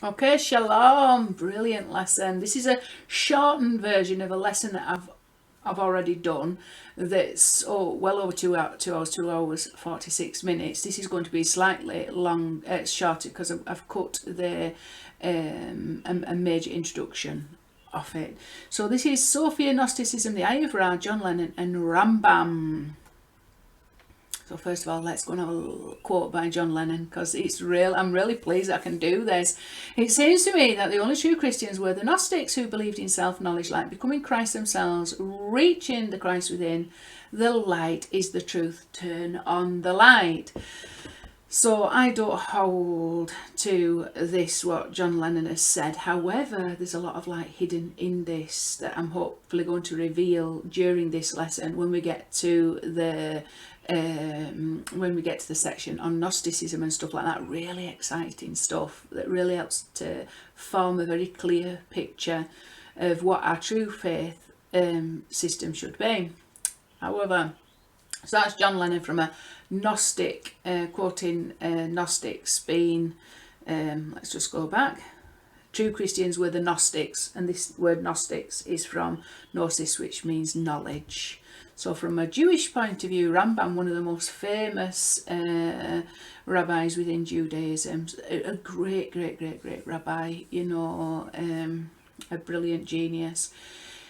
Okay, shalom, brilliant lesson. This is a shortened version of a lesson that I've already done. That's well over 2 hours, 2 hours 46 minutes. This is going to be slightly long, shorter because I've cut the a major introduction of it. So this is Sofia, Gnosticism, the Eye of Ra, John Lennon, and Rambam. So first of all, let's go and have a quote by John Lennon because it's real. I'm really pleased I can do this. It seems to me that the only true Christians were the Gnostics who believed in self-knowledge, like becoming Christ themselves, reaching the Christ within. The light is the truth. Turn on the light. So I don't hold to this, what John Lennon has said. However, there's a lot of light hidden in this that I'm hopefully going to reveal during this lesson when we get to the section on Gnosticism and stuff like that. Really exciting stuff that really helps to form a very clear picture of what our true faith system should be. However, so that's John Lennon from a Gnostic, quoting Gnostics being, let's just go back. True Christians were the Gnostics, and this word Gnostics is from Gnosis, which means knowledge. So from a Jewish point of view, Rambam, one of the most famous rabbis within Judaism, a great rabbi, a brilliant genius.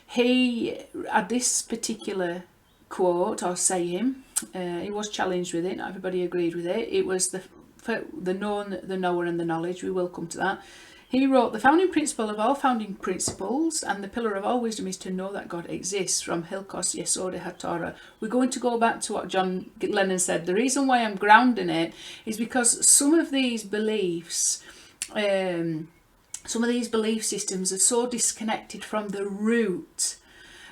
He had this particular quote or saying, he was challenged with it, not everybody agreed with it. It was the known, the knower, and the knowledge. We will come to that. He wrote, the founding principle of all founding principles and the pillar of all wisdom is to know that God exists, from Hilkos Yesodei HaTorah. We're going to go back to what John Lennon said. The reason why I'm grounding it is because some of these beliefs, some of these belief systems are so disconnected from the root,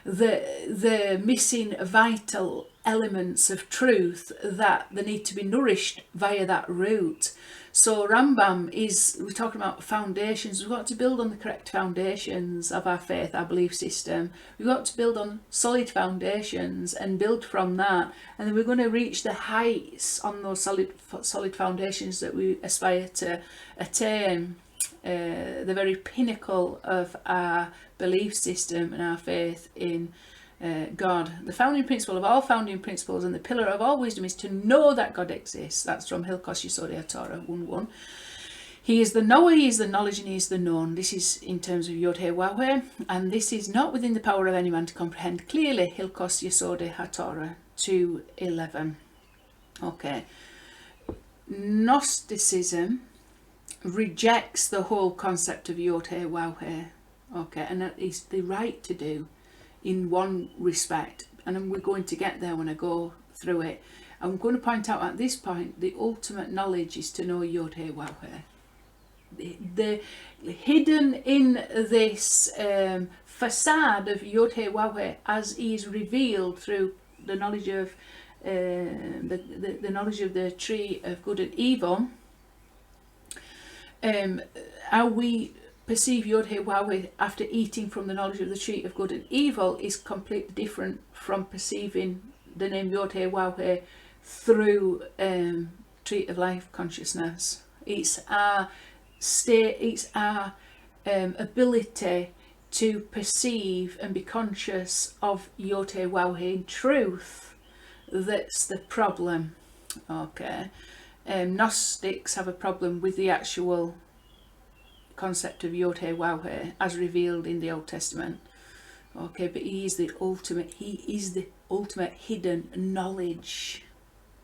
the missing vital elements of truth, that they need to be nourished via that root. So Rambam we're talking about foundations. We've got to build on the correct foundations of our faith, our belief system. We've got to build on solid foundations and build from that. And then we're going to reach the heights on those solid foundations that we aspire to attain. The very pinnacle of our belief system and our faith in God. The founding principle of all founding principles and the pillar of all wisdom is to know that God exists. That's from Hilkos Yesodei HaTorah 1:1. He is the knower, he is the knowledge, and he is the known. This is in terms of YHWH, and this is not within the power of any man to comprehend clearly. Hilkos Yesodei HaTorah 2:11. Okay. Gnosticism rejects the whole concept of YHWH. Okay, and that is the right to do in one respect, and we're going to get there when I go through it. I'm going to point out at this point the ultimate knowledge is to know YHWH. The hidden in this facade of YHWH, as is revealed through the knowledge of the knowledge of the tree of good and evil, how we perceive YHWH after eating from the knowledge of the tree of good and evil is completely different from perceiving the name YHWH through tree of life consciousness. It's our state, it's our ability to perceive and be conscious of YHWH in truth that's the problem. Okay. Gnostics have a problem with the actual concept of YHWH as revealed in the Old Testament. Okay, but he is the ultimate hidden knowledge.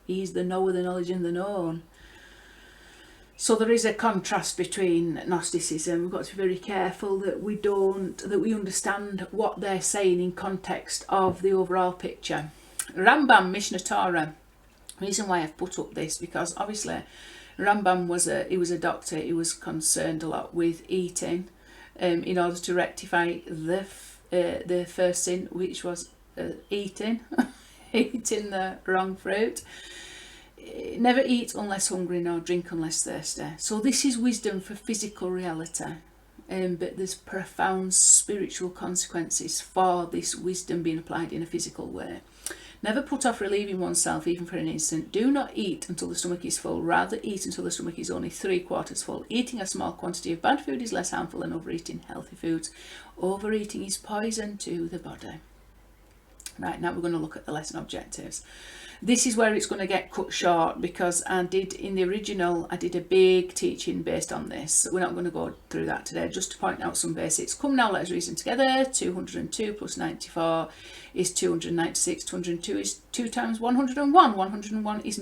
He is the knower, the knowledge, and the known. So there is a contrast between Gnosticism. We've got to be very careful that we understand what they're saying in context of the overall picture. Rambam, Mishnah Torah. The reason why I've put up this, because obviously Rambam was a doctor. He was concerned a lot with eating, in order to rectify the first sin, which was eating eating the wrong fruit. Never eat unless hungry, nor drink unless thirsty. So this is wisdom for physical reality. but there's profound spiritual consequences for this wisdom being applied in a physical way. Never put off relieving oneself even for an instant. Do not eat until the stomach is full. Rather eat until the stomach is only 3/4 full. Eating a small quantity of bad food is less harmful than overeating healthy foods. Overeating is poison to the body. Right, now we're going to look at the lesson objectives. This is where it's going to get cut short because I did a big teaching based on this. We're not going to go through that today, just to point out some basics. Come now, let us reason together. 202 plus 94 is 296. 202 is 2 times 101. 101 is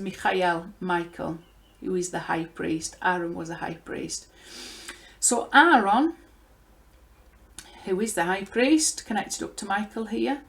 Michael, who is the high priest. Aaron was a high priest. So Aaron, who is the high priest, connected up to Michael here.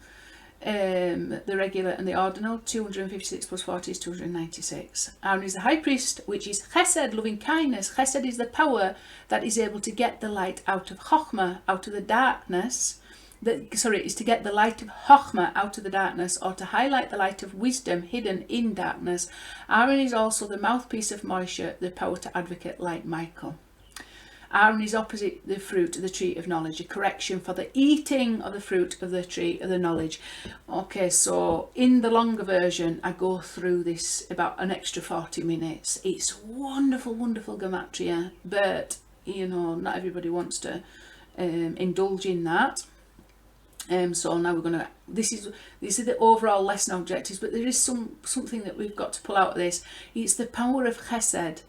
The regular and the ordinal. 256 plus 40 is 296. Aaron is the high priest, which is chesed, loving kindness. Chesed is the power that is able to get the light out of chokhmah, out of the darkness. Is to get the light of chokhmah out of the darkness, or to highlight the light of wisdom hidden in darkness. Aaron is also the mouthpiece of Moshiach, the power to advocate like Michael. Aaron is opposite the fruit of the tree of knowledge, a correction for the eating of the fruit of the tree of the knowledge. Okay, so in the longer version, I go through this about an extra 40 minutes. It's wonderful, wonderful gematria, but not everybody wants to indulge in that. So now we're going to. This is the overall lesson objectives, but there is something that we've got to pull out of this. It's the power of chesed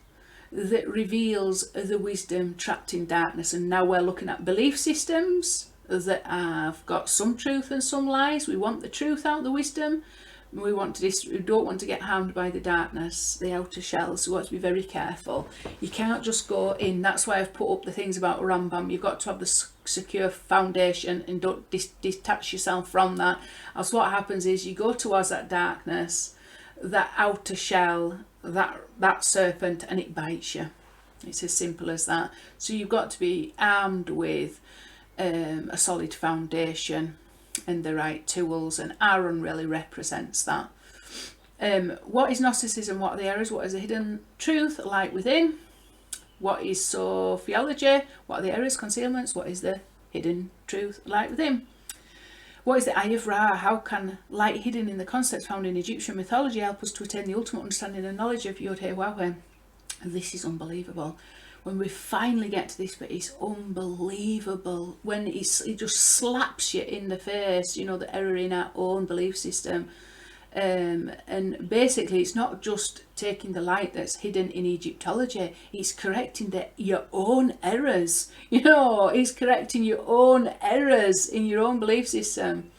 that reveals the wisdom trapped in darkness. And now we're looking at belief systems that have got some truth and some lies. We want the truth out, the wisdom. We don't want to get harmed by the darkness, the outer shells. So we have to be very careful. You can't just go in. That's why I've put up the things about Rambam. You've got to have the secure foundation and don't detach yourself from that. Else what happens is you go towards that darkness, that outer shell, that serpent, and it bites you. It's as simple as that. So you've got to be armed with a solid foundation and the right tools, and Aaron really represents that. What is Gnosticism? What are the errors? What is the hidden truth? Light within. What is Sophiology? What are the errors? Concealments. What is the hidden truth? Light within. What is the Eye of Ra? How can light hidden in the concepts found in Egyptian mythology help us to attain the ultimate understanding and knowledge of YHWH? This is unbelievable. When we finally get to this bit, it's unbelievable. When it just slaps you in the face, the error in our own belief system. And basically, it's not just taking the light that's hidden in Egyptology, it's correcting your own errors. It's correcting your own errors in your own belief system.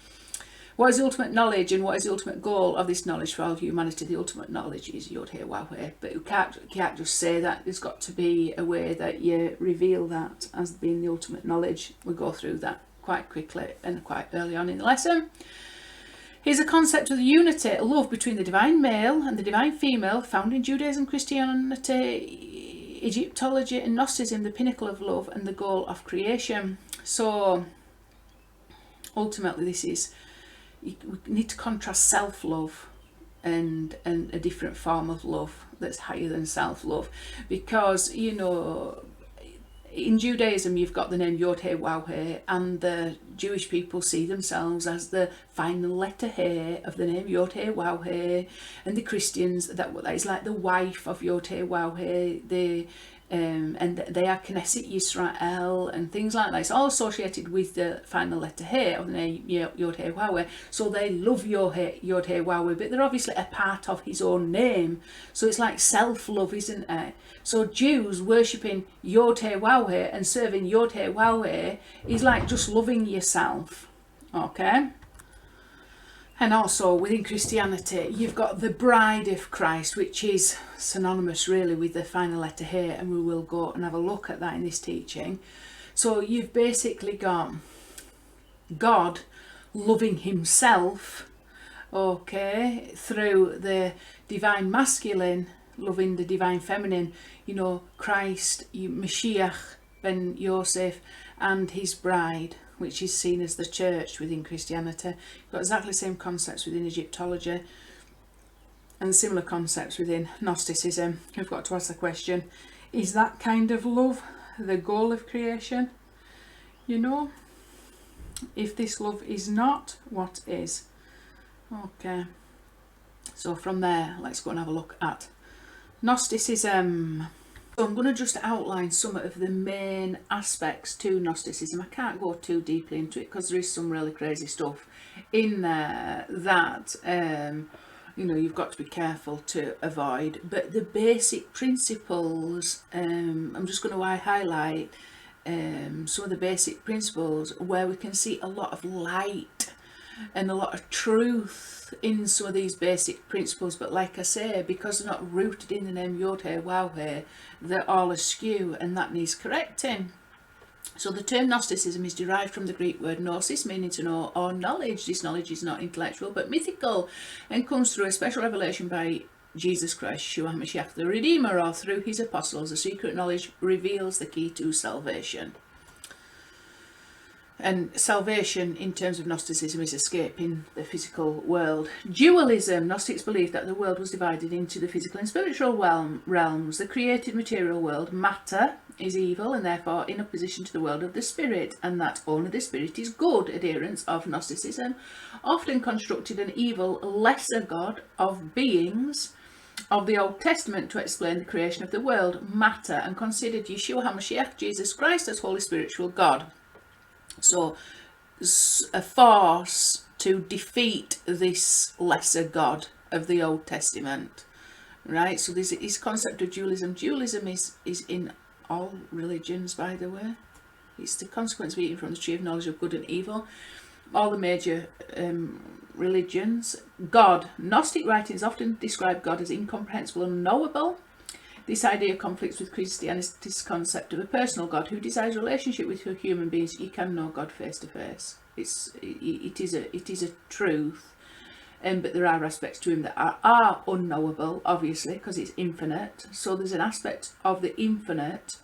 What is the ultimate knowledge and what is the ultimate goal of this knowledge for all humanity? The ultimate knowledge is YHWH, but you can't just say that. There's got to be a way that you reveal that as being the ultimate knowledge. We'll go through that quite quickly and quite early on in the lesson. Here's a concept of the unity, love between the divine male and the divine female, found in Judaism, Christianity, Egyptology and Gnosticism, the pinnacle of love and the goal of creation. So ultimately this is, we need to contrast self-love and a different form of love that's higher than self-love, because in Judaism you've got the name YHWH, and the Jewish people see themselves as the final letter He of the name YHWH, and the Christians that is like the wife of YHWH, and they are Knesset Yisrael and things like that. It's all associated with the final letter He of the name YHWH. So they love YHWH, but they're obviously a part of his own name. So it's like self-love, isn't it? So Jews worshipping YHWH and serving YHWH is like just loving yourself. Okay? And also within Christianity, you've got the bride of Christ, which is synonymous really with the final letter He, and we will go and have a look at that in this teaching. So you've basically got God loving himself, okay, through the divine masculine loving the divine feminine, Christ, Moshiach, Ben Yosef, and his bride, which is seen as the church within Christianity. You've got exactly the same concepts within Egyptology and similar concepts within Gnosticism. We've got to ask the question, is that kind of love the goal of creation? You know, if this love is not, what is? Okay, so from there, let's go and have a look at Gnosticism. So I'm going to just outline some of the main aspects to Gnosticism. I can't go too deeply into it because there is some really crazy stuff in there that you know, you've got to be careful to avoid. But the basic principles, I'm just going to highlight some of the basic principles where we can see a lot of light and a lot of truth in some of these basic principles. But like I say, because they're not rooted in the name YHWH, they're all askew, and that needs correcting. So the term Gnosticism is derived from the Greek word gnosis, meaning to know or knowledge. This knowledge is not intellectual but mythical, and comes through a special revelation by Jesus Christ, Yeshua Moshiach, the Redeemer, or through his apostles. The secret knowledge reveals the key to salvation. And salvation in terms of Gnosticism is escaping the physical world. Dualism. Gnostics believed that the world was divided into the physical and spiritual realms. The created material world, matter, is evil and therefore in opposition to the world of the spirit, and that only the spirit is good. Adherents of Gnosticism often constructed an evil lesser god of beings of the Old Testament to explain the creation of the world, matter, and considered Yeshua HaMashiach, Jesus Christ, as holy spiritual God. So a force to defeat this lesser god of the Old Testament, right? So there's this concept of dualism. Dualism is in all religions, by the way. It's the consequence of eating from the tree of knowledge of good and evil. All the major religions. God. Gnostic writings often describe God as incomprehensible and unknowable. This idea conflicts with Christianity's concept of a personal God who desires a relationship with human beings. You can know God face to face. It is a truth, but there are aspects to him that are unknowable, obviously, because it's infinite. So there's an aspect of the infinite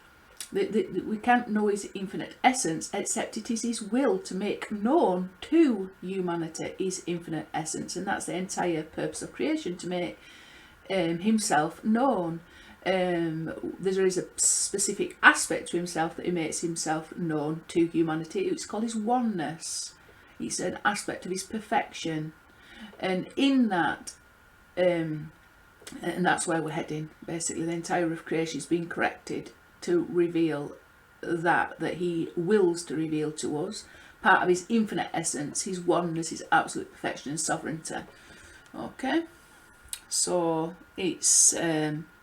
that we can't know his infinite essence, except it is his will to make known to humanity his infinite essence, and that's the entire purpose of creation, to make himself known. There is a specific aspect to himself that he makes himself known to humanity. It's called his oneness. It's an aspect of his perfection, and in that and that's where we're heading. Basically, the entire of creation is being corrected to reveal that he wills to reveal to us, part of his infinite essence, his oneness, his absolute perfection and sovereignty. Okay, so it's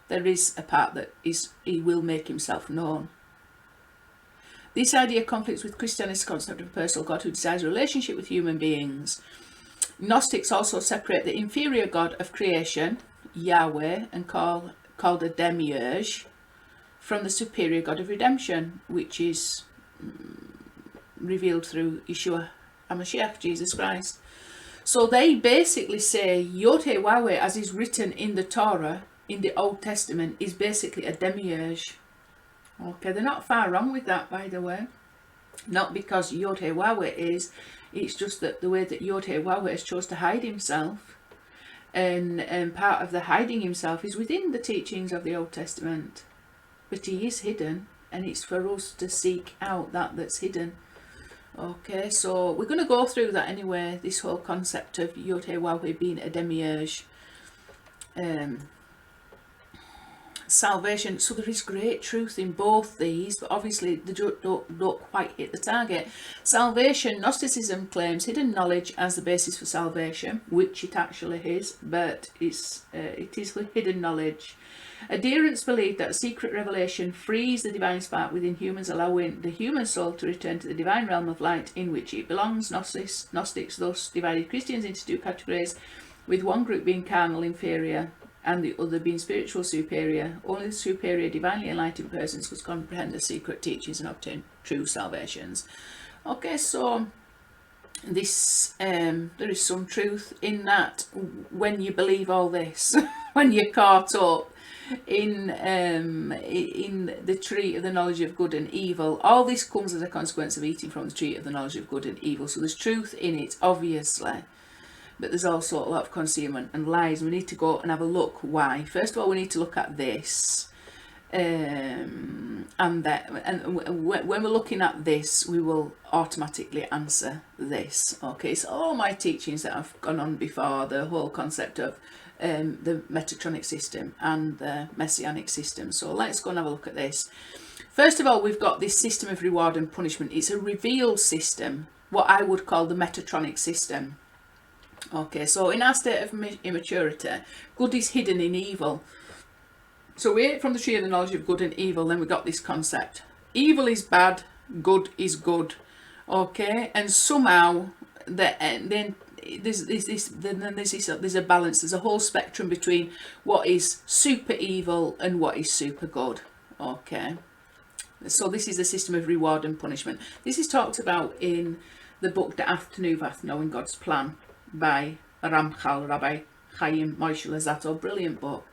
there is a part that is he will make himself known. This idea conflicts with Christianity's concept of a personal God who desires a relationship with human beings. Gnostics also separate the inferior God of creation, Yahweh, and called a demiurge, from the superior God of redemption, which is revealed through Yeshua HaMashiach, Jesus Christ. So they basically say YHWH, as is written in the Torah, in the Old Testament, is basically a demiurge. Okay, they're not far wrong with that, by the way. Not because YHWH is, it's just that the way that YHWH has chose to hide himself, and part of the hiding himself is within the teachings of the Old Testament. But he is hidden, and it's for us to seek out that's hidden. Okay, so we're going to go through that anyway, this whole concept of YHWH being a demiurge. Salvation, so there is great truth in both these, but obviously they don't quite hit the target. Salvation, Gnosticism claims hidden knowledge as the basis for salvation, which it actually is, but it is hidden knowledge. Adherents believe that secret revelation frees the divine spark within humans, allowing the human soul to return to the divine realm of light in which it belongs. Gnostics thus divided Christians into two categories, with one group being carnal, inferior, and the other being spiritual, superior. Only the superior, divinely enlightened persons could comprehend the secret teachings and obtain true salvations. Okay, so this there is some truth in that when you believe all this, when you're caught up in the tree of the knowledge of good and evil. All this comes as a consequence of eating from the tree of the knowledge of good and evil. So there's truth in it, obviously, but there's also a lot of concealment and lies. We need to go and have a look why. First of all, we need to look at this. And when we're looking at this, we will automatically answer this. Okay, so all my teachings that have gone on before, the whole concept of the Metatronic system and the Messianic system. So let's go and have a look at this. First of all, we've got this system of reward and punishment. It's a revealed system, what I would call the Metatronic system. Okay, so in our state of immaturity, good is hidden in evil. So we ate from the tree of the knowledge of good and evil, then we got this concept. Evil is bad, good is good. Okay, and somehow then there's a balance. There's a whole spectrum between what is super evil and what is super good. Okay, so this is the system of reward and punishment. This is talked about in the book The Afternuvath, Knowing God's Plan, by Ramchal, Rabbi Chaim Moshe Lazato. Brilliant book.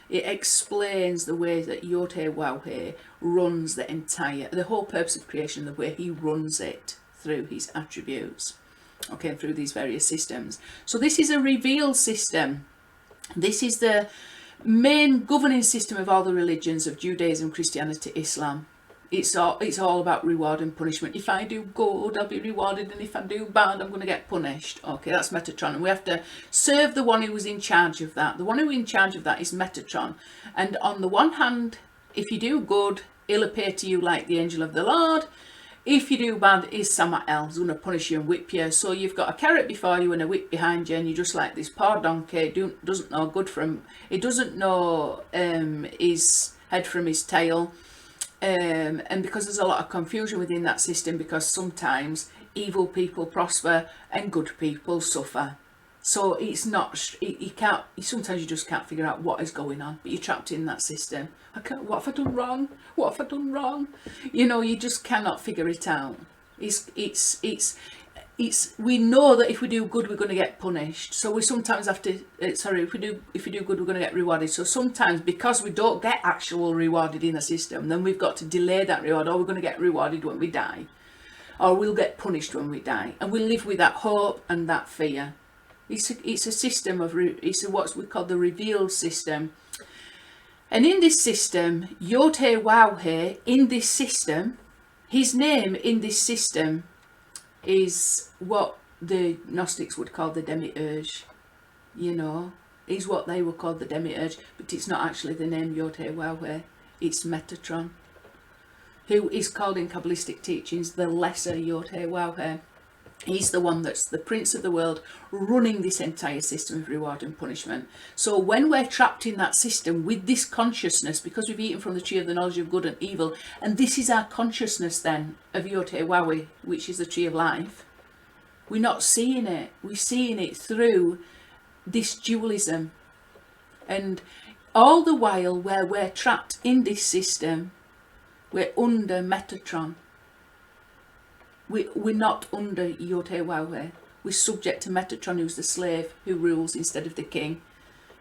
It explains the way that YHWH runs the whole purpose of creation, the way he runs it through his attributes, okay, through these various systems. So this is a revealed system. This is the main governing system of all the religions of Judaism, Christianity, Islam. It's all about reward and punishment. If I do good, I'll be rewarded, and if I do bad, I'm going to get punished. Okay, that's Metatron, and we have to serve the one who was in charge of that. The one who is in charge of that is Metatron. And on the one hand, if you do good, he'll appear to you like the angel of the Lord. If you do bad, he's someone else going to punish you and whip you. So you've got a carrot before you and a whip behind you, and you're just like this poor donkey. Doesn't know good from. It doesn't know his head from his tail. And because there's a lot of confusion within that system, because sometimes evil people prosper and good people suffer. So it's not, you can't, sometimes you just can't figure out what is going on, but you're trapped in that system. What have I done wrong? What have I done wrong? You know, you just cannot figure it out. We know that if we do good, we're going to get punished. So we sometimes have to, if we do good, we're going to get rewarded. So sometimes, because we don't get actual rewarded in the system, then we've got to delay that reward, or we're going to get rewarded when we die, or we'll get punished when we die, and we live with that hope and that fear. It's a system of, it's what we call the revealed system. And in this system, YHWH, in this system, his name in this system is what the Gnostics would call the demiurge. You know, is what they would call the demiurge, but it's not actually the name YHWH. It's Metatron, who is called in Kabbalistic teachings the lesser YHWH. He's the one that's the prince of the world, running this entire system of reward and punishment. So when we're trapped in that system with this consciousness, because we've eaten from the tree of the knowledge of good and evil, and this is our consciousness then of YHWH, which is the tree of life, we're not seeing it. We're seeing it through this dualism. And all the while where we're trapped in this system, we're under Metatron. We're not under YHWH. We're subject to Metatron, who's the slave who rules instead of the king.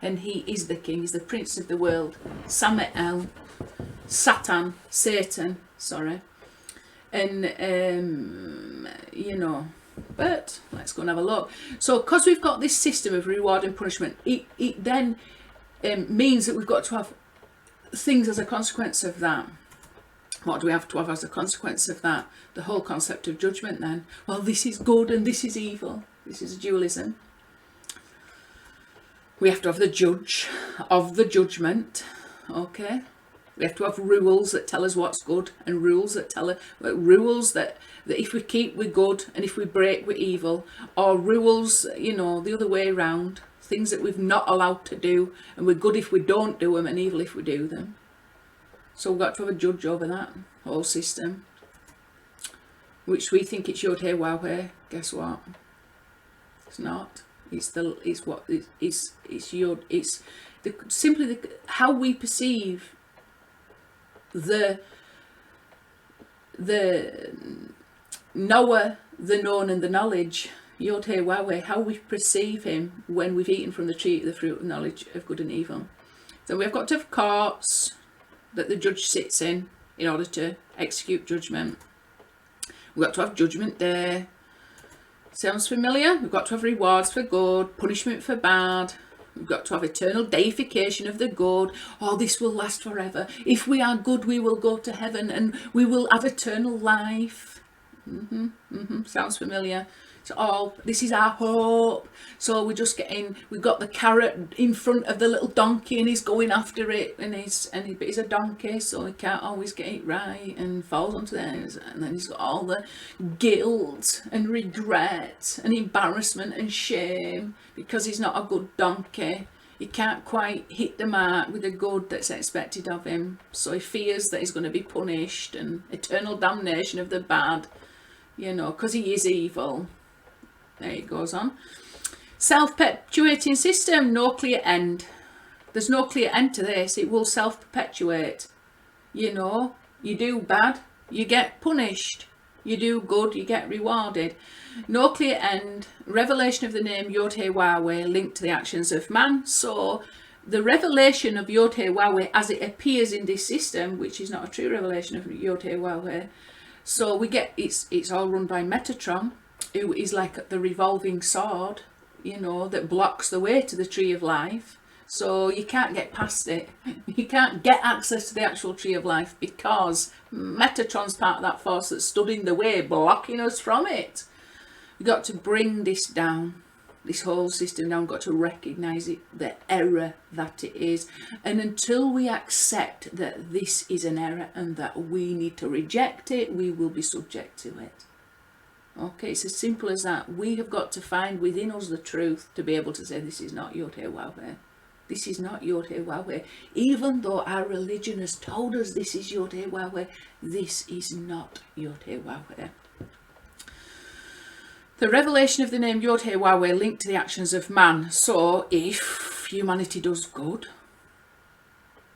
And he is the king. He's the prince of the world. Samael, Satan, and you know, but let's go and have a look. So because we've got this system of reward and punishment, it then means that we've got to have things as a consequence of that. What do we have to have as a consequence of that? The whole concept of judgment then. Well, this is good and this is evil. This is a dualism. We have to have the judge of the judgment. Okay. We have to have rules that tell us what's good, and rules that tell us, rules that if we keep, we're good, and if we break, we're evil. Or rules, you know, the other way around. Things that we're not allowed to do, and we're good if we don't do them and evil if we do them. So we've got to have a judge over that whole system, which we think it's YHWH. Guess what? It's not. It's simply how we perceive the knower, the known, and the knowledge. YHWH, how we perceive him when we've eaten from the tree, the fruit of knowledge of good and evil. So we've got to have courts that the judge sits in order to execute judgment. We've got to have judgment day. Sounds familiar? We've got to have rewards for good, punishment for bad. We've got to have eternal deification of the good. Oh, this will last forever. If we are good, we will go to heaven and we will have eternal life. Sounds familiar. So, oh, this is our hope. So we're just getting, we've got the carrot in front of the little donkey and he's going after it, but he's a donkey, so he can't always get it right and falls onto theirs, and then he's got all the guilt and regret and embarrassment and shame because he's not a good donkey. He can't quite hit the mark with the good that's expected of him, so he fears that he's going to be punished and eternal damnation of the bad, you know, because he is evil. There it goes on. Self-perpetuating system, no clear end. There's no clear end to this. It will self-perpetuate. You know, you do bad, you get punished. You do good, you get rewarded. No clear end. Revelation of the name YHWH linked to the actions of man. So the revelation of YHWH as it appears in this system, which is not a true revelation of YHWH. So we get, it's all run by Metatron, who is like the revolving sword, you know, that blocks the way to the tree of life. So you can't get past it. You can't get access to the actual tree of life because Metatron's part of that force that stood in the way, blocking us from it. We've got to bring this down, this whole system down. We've got to recognise it, the error that it is. And until we accept that this is an error and that we need to reject it, we will be subject to it. Okay, it's as simple as that. We have got to find within us the truth to be able to say this is not YHWH. This is not YHWH. Even though our religion has told us this is YHWH, this is not YHWH. The revelation of the name YHWH linked to the actions of man. So if humanity does good,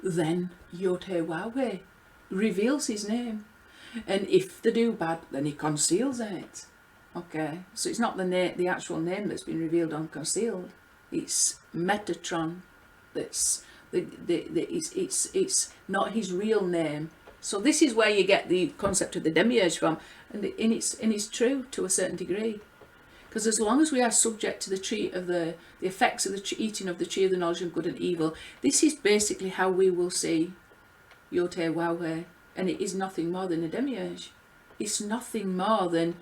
then YHWH reveals his name. And if they do bad, then he conceals it. Okay, so it's not the actual name that's been revealed or concealed. It's Metatron. That's it's not his real name. So this is where you get the concept of the demiurge from, and it's true to a certain degree. Because as long as we are subject to the tree of the effects of the eating of the tree of the knowledge of good and evil, this is basically how we will see YHWH. And it is nothing more than a demiurge. It's nothing more than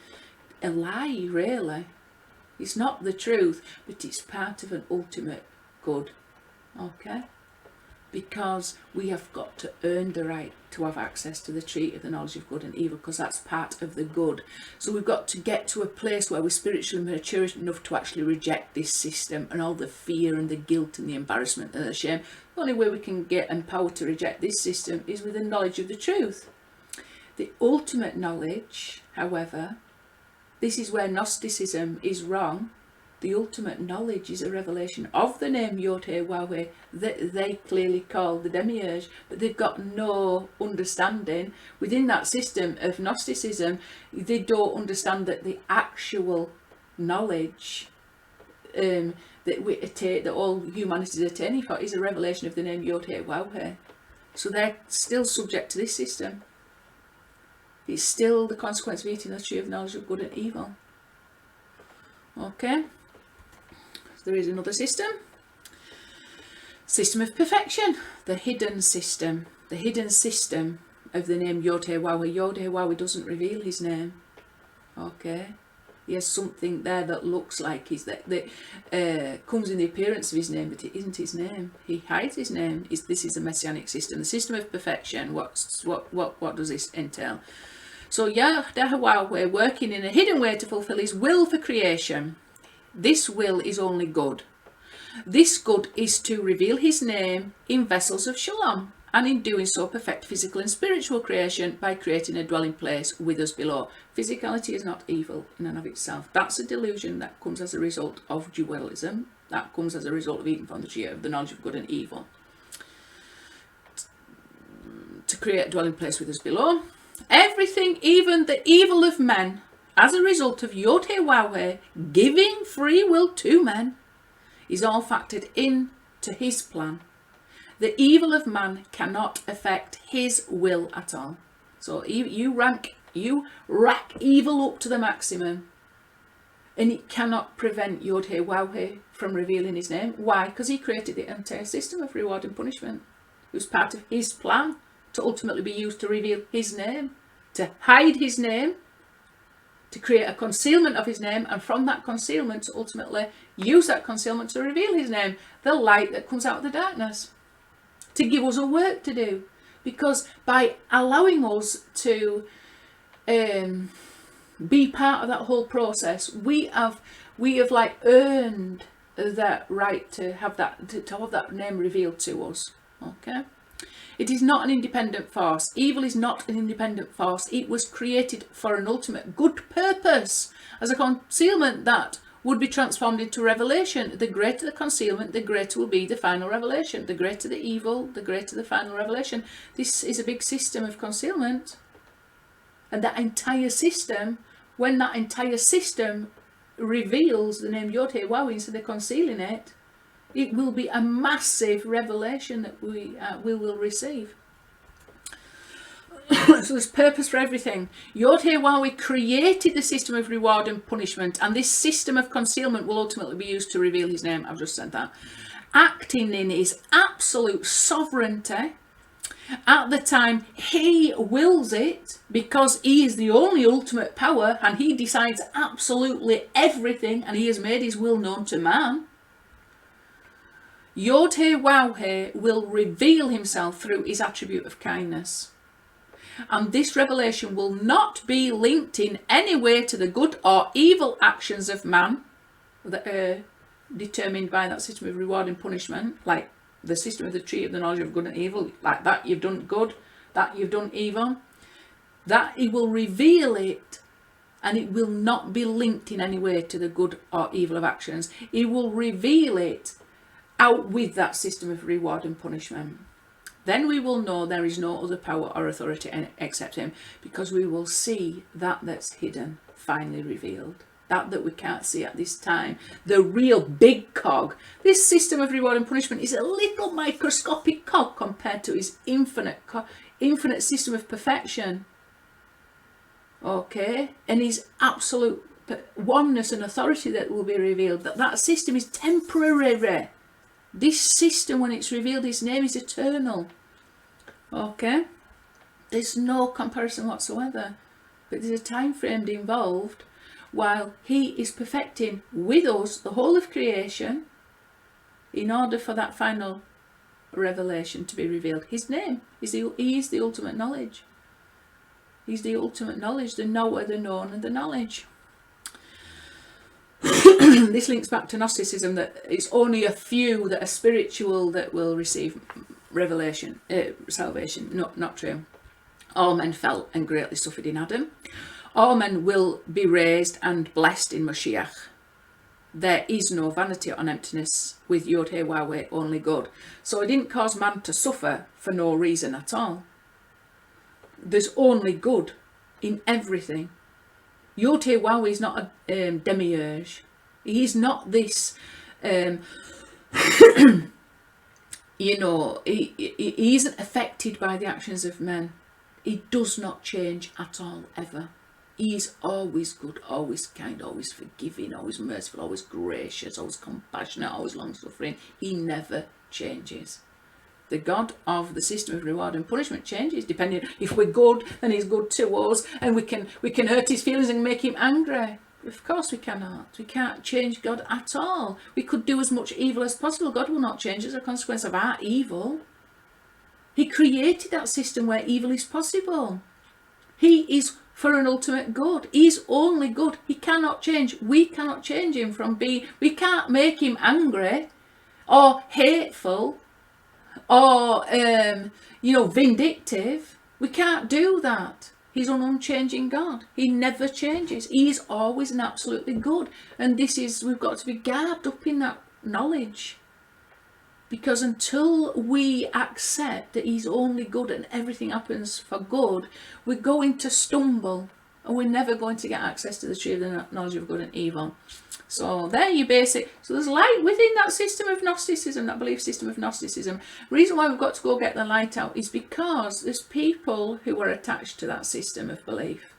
a lie, really. It's not the truth, but it's part of an ultimate good. Okay? Because we have got to earn the right to have access to the tree of the knowledge of good and evil, because that's part of the good. So we've got to get to a place where we're spiritually mature enough to actually reject this system and all the fear and the guilt and the embarrassment and the shame. The only way we can get empowered to reject this system is with the knowledge of the truth. The ultimate knowledge, however, this is where Gnosticism is wrong. The ultimate knowledge is a revelation of the name YHWH that they clearly call the demiurge, but they've got no understanding within that system of Gnosticism. They don't understand that the actual knowledge that we attain, that all humanity is attaining for, is a revelation of the name YHWH. So they're still subject to this system. It's still the consequence of eating the tree of knowledge of good and evil. Okay. There is another system of perfection, the hidden system of the name YHWH. YHWH doesn't reveal his name. Okay, he has something there that looks like his, that comes in the appearance of his name, but it isn't his name. He hides his name. This is a messianic system, the system of perfection. What does this entail? So YHWH, we're working in a hidden way to fulfill his will for creation. This will is only good. This good is to reveal his name in vessels of shalom, and in doing so perfect physical and spiritual creation by creating a dwelling place with us below. Physicality is not evil in and of itself. That's a delusion that comes as a result of dualism. That comes as a result of eating from the tree of the knowledge of good and evil. To create a dwelling place with us below. Everything, even the evil of men, as a result of YHWH giving free will to men, is all factored into his plan. The evil of man cannot affect his will at all. So you rack evil up to the maximum, And it cannot prevent YHWH from revealing his name. Why? Because he created the entire system of reward and punishment. It was part of his plan to ultimately be used to reveal his name, to hide his name, to create a concealment of his name, and from that concealment to ultimately use that concealment to reveal his name, the light that comes out of the darkness, to give us a work to do. Because by allowing us to be part of that whole process, we have like earned that right to have that name revealed to us. Okay, it is not an independent force. Evil is not an independent force. It was created for an ultimate good purpose, as a concealment that would be transformed into revelation. The greater the concealment, the greater will be the final revelation. The greater the evil, the greater the final revelation. This is a big system of concealment, and that entire system, when that entire system reveals the name YHWH instead of concealing it, it will be a massive revelation that we will receive. So there's purpose for everything. YHWH created the system of reward and punishment, and this system of concealment will ultimately be used to reveal his name. I've just said that. Acting in his absolute sovereignty. At the time he wills it, because he is the only ultimate power and he decides absolutely everything, and he has made his will known to man. YHWH will reveal himself through his attribute of kindness. And this revelation will not be linked in any way to the good or evil actions of man that are determined by that system of reward and punishment, like the system of the tree of the knowledge of good and evil, like that you've done good, that you've done evil. That he will reveal it, and it will not be linked in any way to the good or evil of actions. He will reveal it out with that system of reward and punishment. Then we will know there is no other power or authority except him, because we will see that that's hidden finally revealed. That we can't see at this time. The real big cog. This system of reward and punishment is a little microscopic cog compared to his infinite system of perfection. Okay? And his absolute oneness and authority that will be revealed. That system is temporary. This system, when it's revealed, his name is eternal. Okay? There's no comparison whatsoever. But there's a time frame involved while he is perfecting with us the whole of creation in order for that final revelation to be revealed. His name is he is the ultimate knowledge. He's the ultimate knowledge, the knower, the known, and the knowledge. This links back to Gnosticism, that it's only a few that are spiritual that will receive revelation, salvation. No, not true. All men fell and greatly suffered in Adam. All men will be raised and blessed in Moshiach. There is no vanity or emptiness with YHWH, only good. So it didn't cause man to suffer for no reason at all. There's only good in everything. YHWH is not a demiurge. He's not this, he isn't affected by the actions of men. He does not change at all, ever. He is always good, always kind, always forgiving, always merciful, always gracious, always compassionate, always long-suffering. He never changes. The God of the system of reward and punishment changes, depending. If we're good, then he's good to us, and we can hurt his feelings and make him angry. Of course we cannot. We can't change God at all. We could do as much evil as possible. God will not change as a consequence of our evil. He created that system where evil is possible. He is for an ultimate good. He's only good. He cannot change. We cannot change him from being. We can't make him angry or hateful or vindictive. We can't do that. He's an unchanging God. He never changes. He is always and absolutely good. And we've got to be garbed up in that knowledge. Because until we accept that he's only good and everything happens for good, we're going to stumble, and we're never going to get access to the tree of the knowledge of good and evil. So there you basic. So there's light within that system of Gnosticism, that belief system of Gnosticism. The reason why we've got to go get the light out is because there's people who are attached to that system of belief.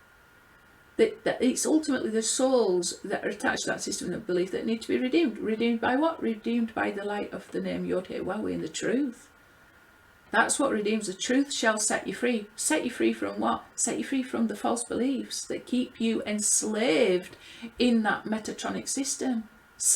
That it's ultimately the souls that are attached to that system of belief that need to be redeemed. Redeemed by what? Redeemed by the light of the name YHWH and the truth. That's what redeems. The truth shall set you free. Set you free from what? Set you free from the false beliefs that keep you enslaved in that metatronic system.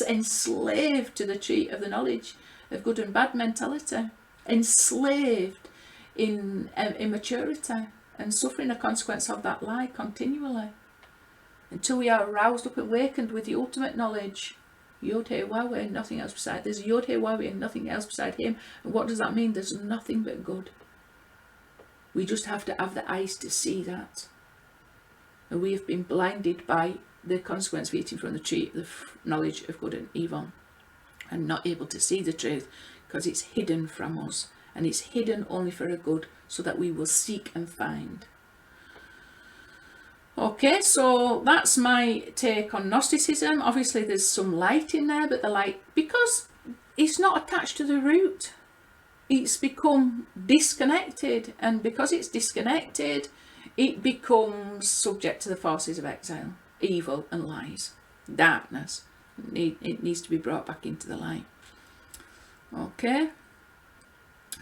Enslaved to the tree of the knowledge of good and bad mentality. Enslaved in immaturity and suffering a consequence of that lie continually. Until we are aroused up and awakened with the ultimate knowledge. YHWH, nothing else beside. There's YHWH and nothing else beside him. And what does that mean? There's nothing but good. We just have to have the eyes to see that. And we have been blinded by the consequence of eating from the tree of the knowledge of good and evil. And not able to see the truth because it's hidden from us. And it's hidden only for a good so that we will seek and find. Okay, so that's my take on Gnosticism. Obviously there's some light in there, but the light, because it's not attached to the root, it's become disconnected, and because it's disconnected, it becomes subject to the forces of exile, evil and lies, darkness. It needs to be brought back into the light. Okay.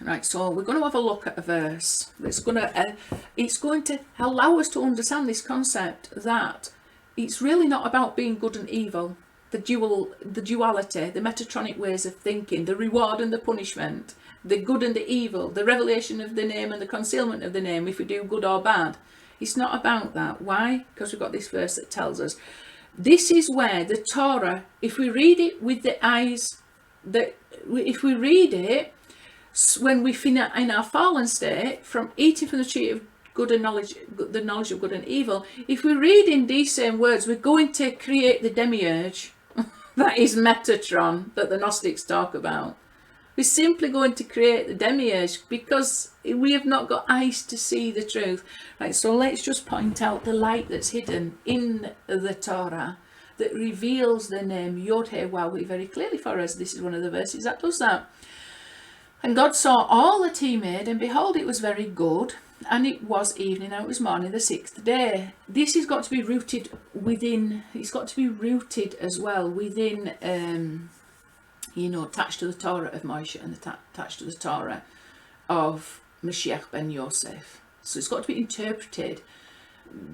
Right, so we're going to have a look at a verse that's going to allow us to understand this concept that it's really not about being good and evil, the duality, the metatronic ways of thinking, the reward and the punishment, the good and the evil, the revelation of the name and the concealment of the name if we do good or bad. It's not about that. Why? Because we've got this verse that tells us this is where the Torah, if we read it with the eyes, if we read it when we in our fallen state, from eating from the tree of good and knowledge, the knowledge of good and evil, if we read in these same words, we're going to create the demiurge that is Metatron that the Gnostics talk about. We're simply going to create the demiurge because we have not got eyes to see the truth. Right, so let's just point out the light that's hidden in the Torah that reveals the name YHWH very clearly for us. This is one of the verses that does that. And God saw all that he made, and behold, it was very good. And it was evening, and it was morning, the sixth day. This has got to be rooted within, it's got to be rooted as well within, attached to the Torah of Moshiach and attached to the Torah of Moshiach ben Yosef. So it's got to be interpreted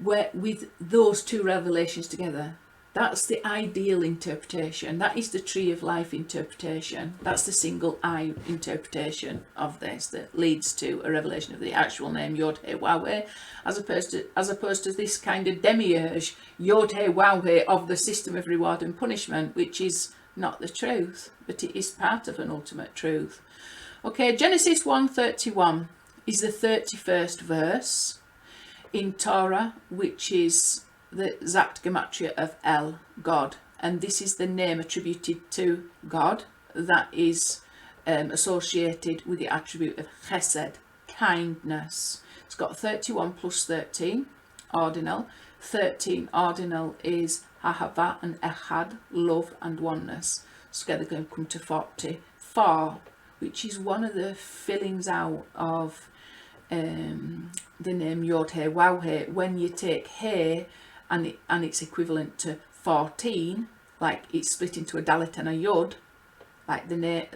with those two revelations together. That's the ideal interpretation. That is the tree of life interpretation. That's the single eye interpretation of this that leads to a revelation of the actual name YHWH, as opposed to this kind of demiurge YHWH of the system of reward and punishment, which is not the truth, but it is part of an ultimate truth. Okay, Genesis 1:31 is the 31st verse in Torah, which is the exact gematria of El, God, and this is the name attributed to God that is associated with the attribute of chesed, kindness. It's got 31 plus 13, ordinal. 13 ordinal is ahava and echad, love and oneness. So together going to come to 44, which is one of the fillings out of the name YHWH. When you take He and it's equivalent to 14, like it's split into a dalit and a yod, like the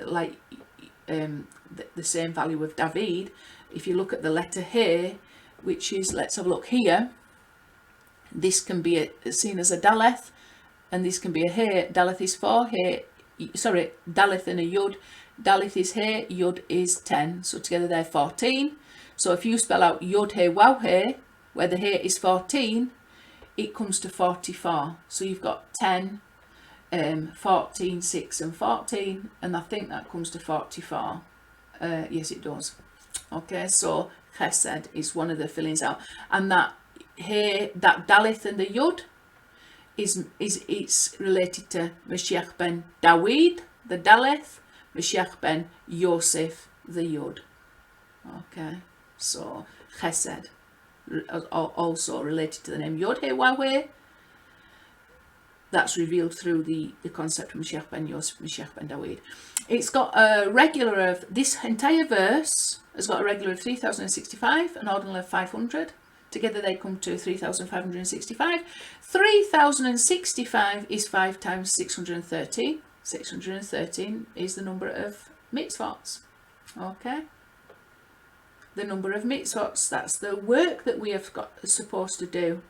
same value of David. If you look at the letter He, which is, let's have a look here, this can be seen as a daleth, and this can be a He. Daleth is 4, daleth and a yod. Daleth is He, yod is 10, so together they're 14. So if you spell out YHWH, where the He is 14, it comes to 44. So you've got 10, 14, 6 and 14, and I think that comes to 44. Yes, it does. Okay, so chesed is one of the fillings out, and that He, that dalith and the yod it's related to Moshiach ben David, the dalith, Moshiach ben Yosef, the yod. Okay, so chesed also related to the name YHWH. That's revealed through the concept of Moshiach ben Yosef, Moshiach ben David. It's got a regular of, this entire verse has got a regular of 3065, an ordinal of 500. Together they come to 3,565. 3,065 is 5 times 613. 613 is the number of mitzvot. Okay? The number of mitzvot, that's the work that we have got supposed to do.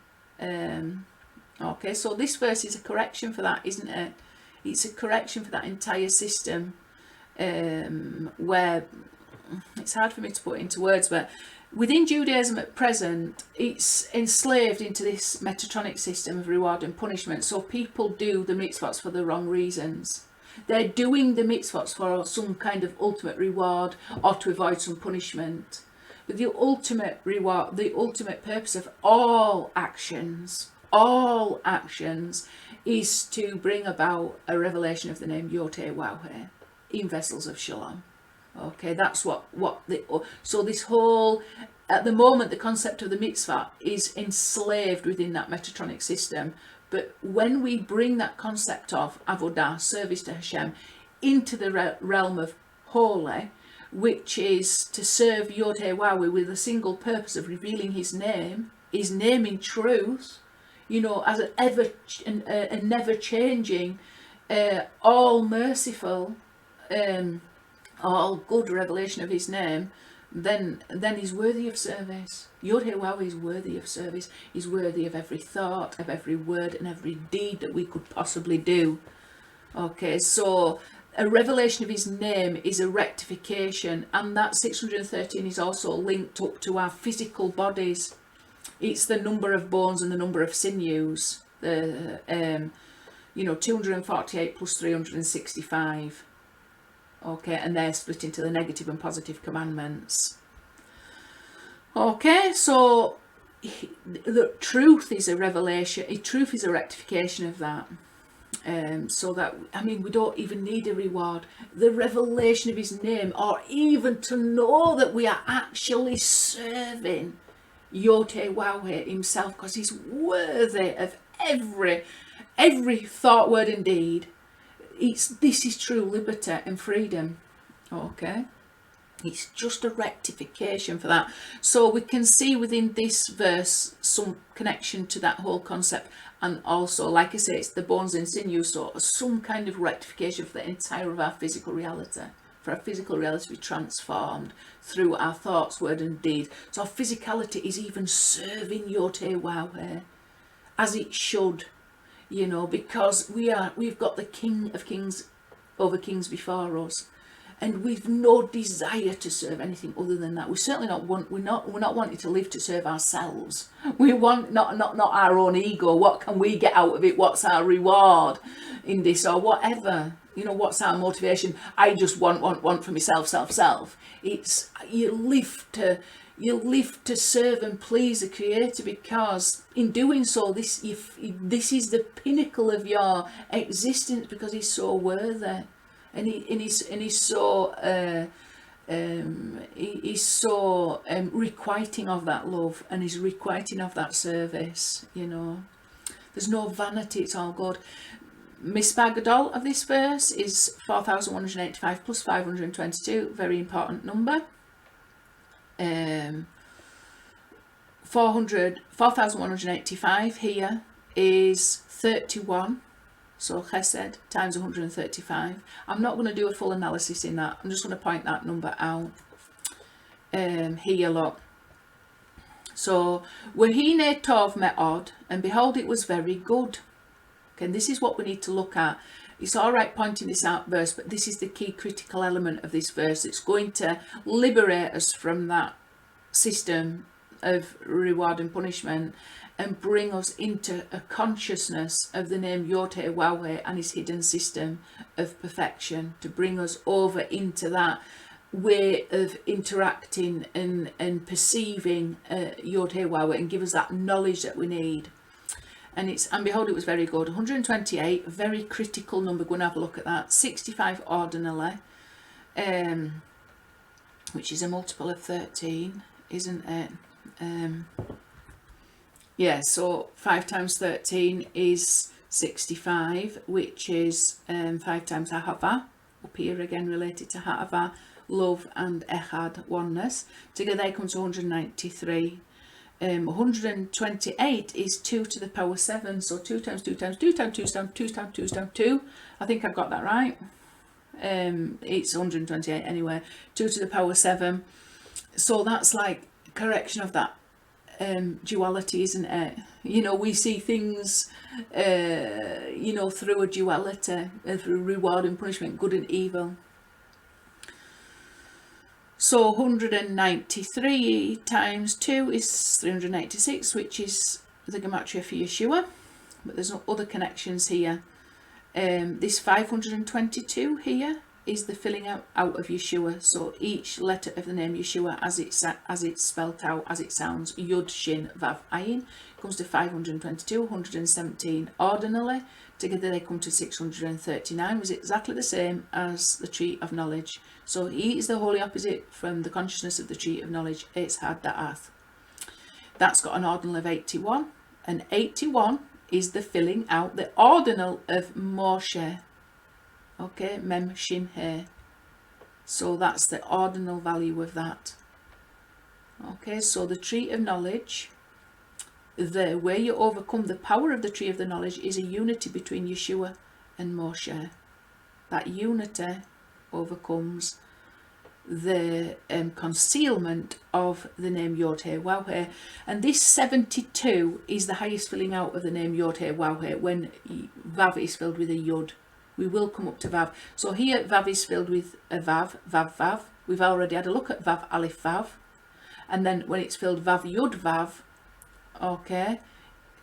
Okay, so this verse is a correction for that, isn't it? It's a correction for that entire system, where it's hard for me to put into words, but within Judaism at present, it's enslaved into this metatronic system of reward and punishment. So people do the mitzvot for the wrong reasons. They're doing the mitzvot for some kind of ultimate reward or to avoid some punishment. But the ultimate reward, the ultimate purpose of all actions, is to bring about a revelation of the name YHWH in vessels of shalom. Okay, that's so this whole, at the moment, the concept of the mitzvah is enslaved within that metatronic system. But when we bring that concept of avodah, service to Hashem, into the realm of holy, which is to serve YHWH with the single purpose of revealing his name in truth, you know, as a never changing, all merciful, all good revelation of his name, then he's worthy of service. YHWH is worthy of service. He's worthy of every thought, of every word and every deed that we could possibly do. Okay, so a revelation of his name is a rectification, and that 613 is also linked up to our physical bodies. It's the number of bones and the number of sinews. The 248 plus 365. Okay, and they're split into the negative and positive commandments. Okay, so the truth is a revelation. Truth is a rectification of that. So that, I mean, we don't even need a reward. The revelation of his name, or even to know that we are actually serving YHWH himself, because he's worthy of every thought, word and deed. This is true liberty and freedom. Okay, it's just a rectification for that. So we can see within this verse some connection to that whole concept, and also, like I say, it's the bones and sinews, so some kind of rectification for the entire of our physical reality, for our physical reality to be transformed through our thoughts, word and deed. So our physicality is even serving YHWH as it should. You know, because we've got the King of Kings over kings before us, and we've no desire to serve anything other than that. We certainly we're not wanting to live to serve ourselves. We want not our own ego. What can we get out of it? What's our reward in this, or whatever? You know, what's our motivation? I just want for myself, self. It's you live to serve and please the Creator, because in doing so, this is the pinnacle of your existence, because he's so worthy, and he's so requiting of that love, and he's requiting of that service. You know, there's no vanity. It's all good. Mispar Gadol of this verse is 4,185 plus 522. Very important number. 4,185 here is 31, so chesed times 135. I'm not going to do a full analysis in that. I'm just going to point that number out. Here, look. So, Wahine tov me'od, and behold, it was very good. Okay, and this is what we need to look at. It's all right pointing this out verse, but this is the key critical element of this verse. It's going to liberate us from that system of reward and punishment and bring us into a consciousness of the name YHWH and his hidden system of perfection, to bring us over into that way of interacting and perceiving YHWH, and give us that knowledge that we need. And behold, it was very good. 128, a very critical number. Go and have a look at that. 65 ordinally, which is a multiple of 13, isn't it? Yeah, so 5 times 13 is 65, which is 5 times Ahava. Up here again, related to Ahava, love and Echad, oneness. Together they come to 193. 128 is 2 to the power 7, so 2 times 2 times 2 times 2 times 2 times 2 times 2. I think I've got that right. It's 128 anyway, 2 to the power 7. So that's like correction of that duality, isn't it? You know, we see things, you know, through a duality, through reward and punishment, good and evil. So 193 times 2 is 386, which is the gematria for Yeshua. But there's no other connections here. This 522 here is the filling out of Yeshua. So each letter of the name Yeshua, as it's spelt out, as it sounds, Yud, Shin, Vav, Ayin, comes to 522, 117 ordinally. Together they come to 639, was exactly the same as the tree of knowledge. So he is the wholly opposite from the consciousness of the tree of knowledge, Eitz Had Da'ath. That's got an ordinal of 81, and 81 is the filling out, the ordinal of Moshe. Okay, Mem Shin He. So that's the ordinal value of that. Okay, so the tree of knowledge, the way you overcome the power of the tree of the knowledge is a unity between Yeshua and Moshe. That unity overcomes the concealment of the name YHWH, and this 72 is the highest filling out of the name YHWH when Vav is filled with a Yud. We will come up to Vav. So here Vav is filled with a Vav, Vav, Vav. We've already had a look at Vav, Aleph, Vav. And then when it's filled Vav, Yud, Vav, okay,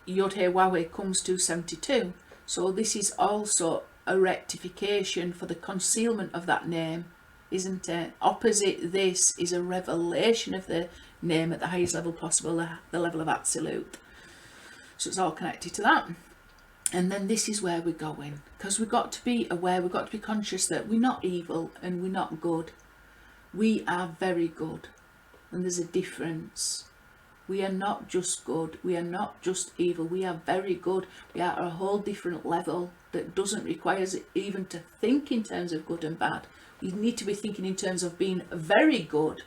YHWH comes to 72. So this is also a rectification for the concealment of that name, isn't it? Opposite this is a revelation of the name at the highest level possible, the level of absolute. So it's all connected to that. And then this is where we're going, because we've got to be aware, we've got to be conscious that we're not evil and we're not good. We are very good, and there's a difference. We are not just good, we are not just evil, we are very good. We are at a whole different level that doesn't require us even to think in terms of good and bad. We need to be thinking in terms of being very good.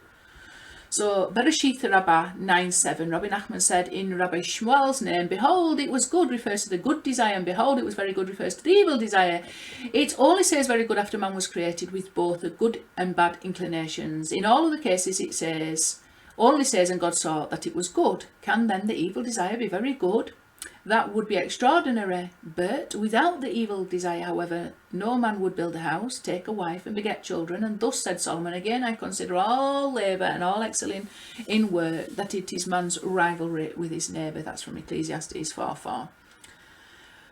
So Bereshith Rabbah 9:7, Rabbi Nachman said, in Rabbi Shmuel's name, behold, it was good refers to the good desire, and behold, it was very good refers to the evil desire. It only says very good after man was created with both the good and bad inclinations. In all of the cases it says, only says, and God saw that it was good. Can then the evil desire be very good? That would be extraordinary. But without the evil desire, however, no man would build a house, take a wife, and beget children. And thus said Solomon, again, I consider all labour and all excelling in work, that it is man's rivalry with his neighbour. That's from Ecclesiastes 4:4.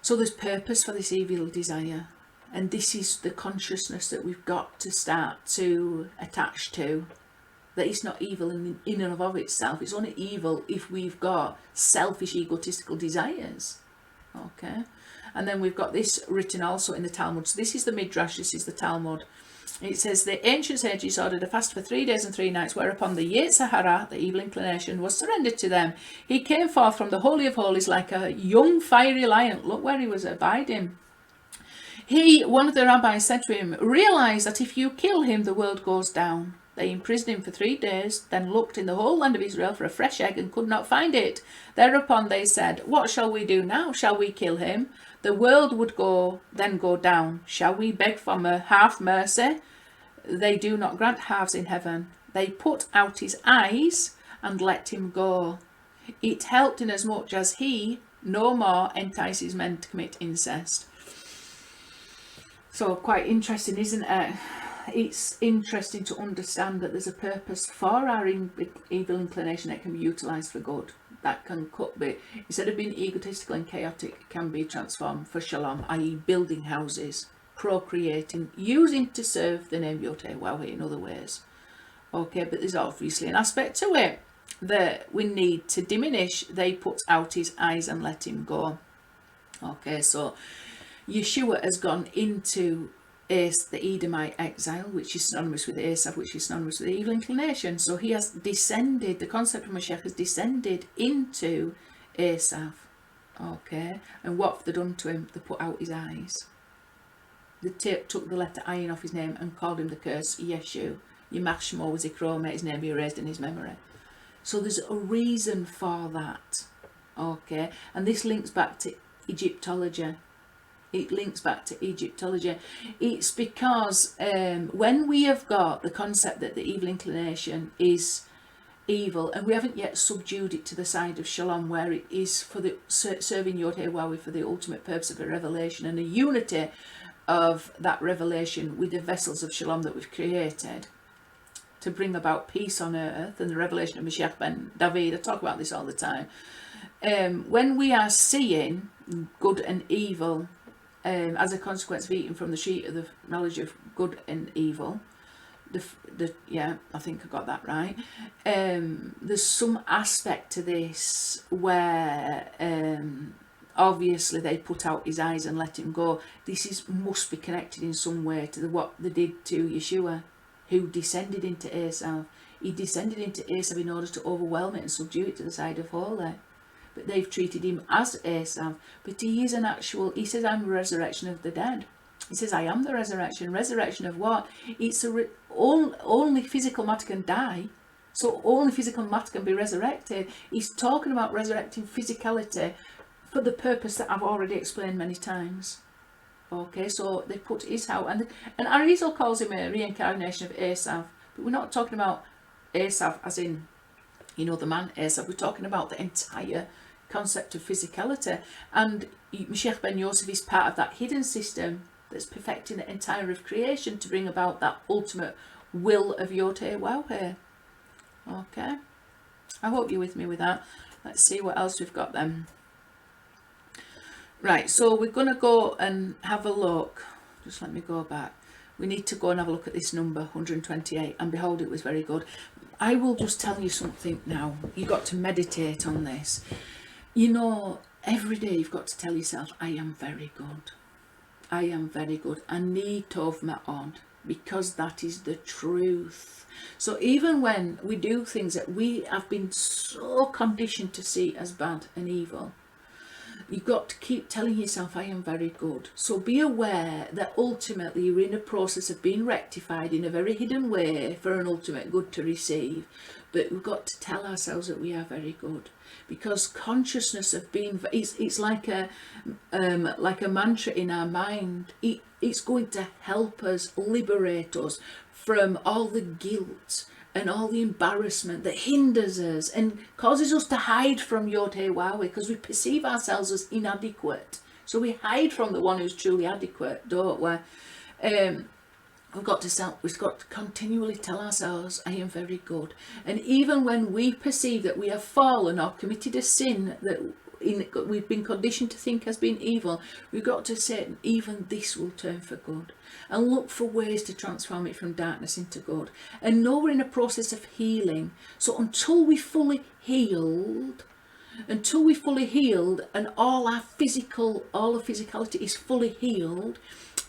So there's purpose for this evil desire. And this is the consciousness that we've got to start to attach to. That it's not evil in and of itself. It's only evil if we've got selfish, egotistical desires. Okay. And then we've got this written also in the Talmud. So this is the Midrash, this is the Talmud. It says, the ancient sages ordered a fast for 3 days and 3 nights, whereupon the Yetzer Hara, the evil inclination, was surrendered to them. He came forth from the Holy of Holies like a young fiery lion. Look where he was abiding. One of the rabbis said to him, realize that if you kill him, the world goes down. They imprisoned him for 3 days, then looked in the whole land of Israel for a fresh egg and could not find it. Thereupon they said, what shall we do now? Shall we kill him? The world would then go down. Shall we beg for half mercy? They do not grant halves in heaven. They put out his eyes and let him go. It helped inasmuch as he no more entices men to commit incest. So quite interesting, isn't it? It's interesting to understand that there's a purpose for our evil inclination that can be utilised for good. That can instead of being egotistical and chaotic, it can be transformed for shalom, i.e. building houses, procreating, using to serve the name YHWH in other ways. Okay, but there's obviously an aspect to it that we need to diminish. They put out his eyes and let him go. Okay, so Yeshua has gone into the Edomite exile, which is synonymous with Esav, which is synonymous with the evil inclination. So he has descended, the concept of Moshiach has descended into Esav. Okay, and what have they done to him? They put out his eyes. They took the letter Ayin off his name and called him the curse Yeshu. Yimach Shmo Zikro, may his name be erased in his memory. So there's a reason for that. Okay, and this links back to Egyptology. It links back to Egyptology. It's because when we have got the concept that the evil inclination is evil, and we haven't yet subdued it to the side of shalom, where it is for the serving YHWH for the ultimate purpose of a revelation and a unity of that revelation with the vessels of shalom that we've created to bring about peace on earth, and the revelation of Moshiach ben David. I talk about this all the time. When we are seeing good and evil as a consequence of eating from the tree of the knowledge of good and evil, yeah, I think I got that right. There's some aspect to this where obviously they put out his eyes and let him go. This must be connected in some way to what they did to Yeshua, who descended into Esav. He descended into Esav in order to overwhelm it and subdue it to the side of holy. But they've treated him as Esav. But he is an actual, he says, I'm the resurrection of the dead. He says, I am the resurrection. Resurrection of what? It's only physical matter can die. So only physical matter can be resurrected. He's talking about resurrecting physicality for the purpose that I've already explained many times. Okay, so they put his out. And Arizal calls him a reincarnation of Esav. But we're not talking about Esav as in, the man Esav. We're talking about the entire concept of physicality. And Moshiach ben Yosef is part of that hidden system that's perfecting the entire of creation to bring about that ultimate will of YHWH. Okay, I hope you're with me with that. Let's see what else we've got then. Right, so we're going to go and have a look. Just let me go back. We need to go and have a look at this number 128, and behold, it was very good. I will just tell you something now. You've got to meditate on this. Every day you've got to tell yourself, I am very good. I am very good. Ani tov ma'od, because that is the truth. So even when we do things that we have been so conditioned to see as bad and evil, you've got to keep telling yourself, I am very good. So be aware that ultimately you're in a process of being rectified in a very hidden way for an ultimate good to receive. But we've got to tell ourselves that we are very good. Because consciousness of being, it's like a mantra in our mind. It's going to help us, liberate us from all the guilt and all the embarrassment that hinders us and causes us to hide from YHWH, because we perceive ourselves as inadequate. So we hide from the one who's truly adequate, don't we? We've got to continually tell ourselves, I am very good. And even when we perceive that we have fallen or committed a sin that we've been conditioned to think has been evil, we've got to say, even this will turn for good. And look for ways to transform it from darkness into good. And know we're in a process of healing. So until we're fully healed, and all our physicality is fully healed,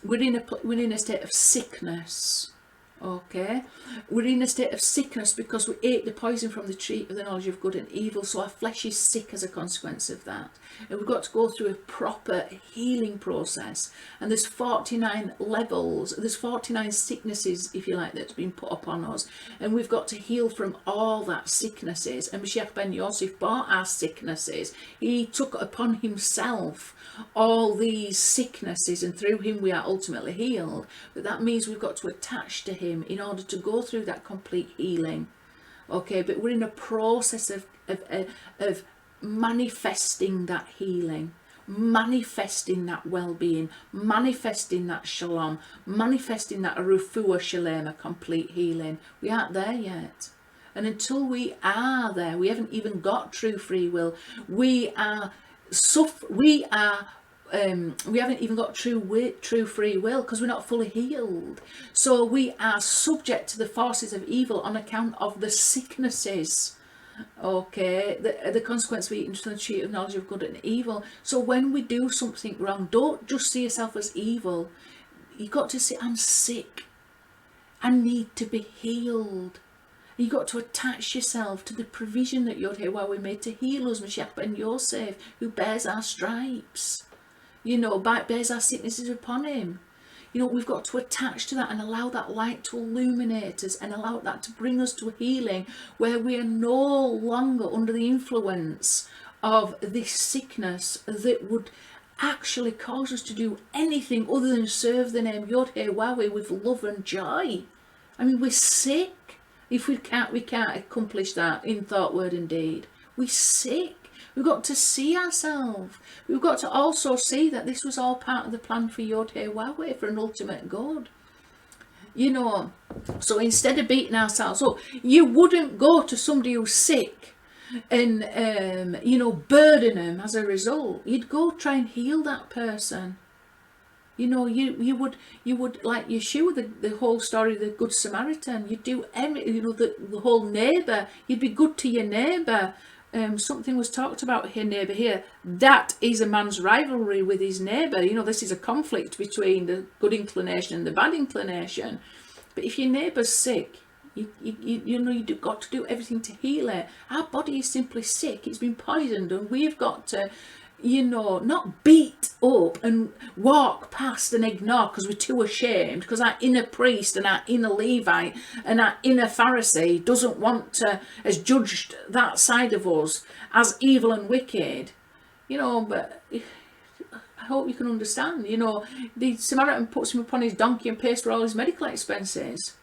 we're in a state of sickness. Okay, we're in a state of sickness because we ate the poison from the tree of the knowledge of good and evil, so our flesh is sick as a consequence of that. And we've got to go through a proper healing process. And there's 49 levels, there's 49 sicknesses, if you like, that's been put upon us. And we've got to heal from all that sicknesses. And Moshiach ben Yosef bore our sicknesses. He took upon himself all these sicknesses, and through him we are ultimately healed. But that means we've got to attach to him in order to go through that complete healing. Okay, but we're in a process of manifesting that healing, manifesting that well-being, manifesting that shalom, manifesting that refuah shalem, a complete healing. We aren't there yet. And until we are there, we haven't even got true free will. We haven't even got true free will, because we're not fully healed. So we are subject to the forces of evil on account of the sicknesses. Okay, the consequence of eating from the tree of knowledge of good and evil. So when we do something wrong, don't just see yourself as evil. You've got to say, I'm sick. I need to be healed. You've got to attach yourself to the provision that YHWH made to heal us, Moshiach ben Yosef, who bears our stripes. Bears our sicknesses upon him. You know, we've got to attach to that and allow that light to illuminate us and allow that to bring us to a healing where we are no longer under the influence of this sickness that would actually cause us to do anything other than serve the name YHWH with love and joy. I mean, we're sick if we can't accomplish that in thought, word and deed. We're sick. We've got to see ourselves. We've got to also see that this was all part of the plan for YHWH, for an ultimate good. You know, so instead of beating ourselves up, you wouldn't go to somebody who's sick and you know, burden them as a result. You'd go try and heal that person. You know, you would like Yeshua, the whole story of the Good Samaritan. You'd do you know, the whole neighbour. You'd be good to your neighbour. Something was talked about here, neighbour here. That is a man's rivalry with his neighbour. You know, this is a conflict between the good inclination and the bad inclination. But if your neighbour's sick, you know, you've got to do everything to heal it. Our body is simply sick. It's been poisoned, and we've got to, you know, not beat up and walk past and ignore because we're too ashamed, because our inner priest and our inner Levite and our inner Pharisee doesn't want to, has judged that side of us as evil and wicked. You know, but I hope you can understand. You know, the Samaritan puts him upon his donkey and pays for all his medical expenses.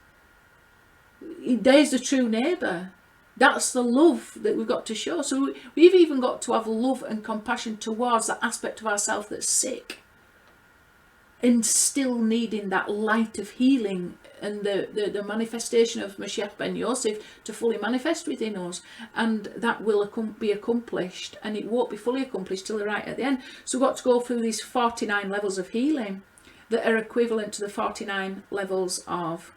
There's the true neighbour. That's the love that we've got to show. So we've even got to have love and compassion towards that aspect of ourselves that's sick and still needing that light of healing and the manifestation of Moshiach ben Yosef to fully manifest within us. And that will be accomplished, and it won't be fully accomplished till right at the end. So we've got to go through these 49 levels of healing that are equivalent to the 49 levels of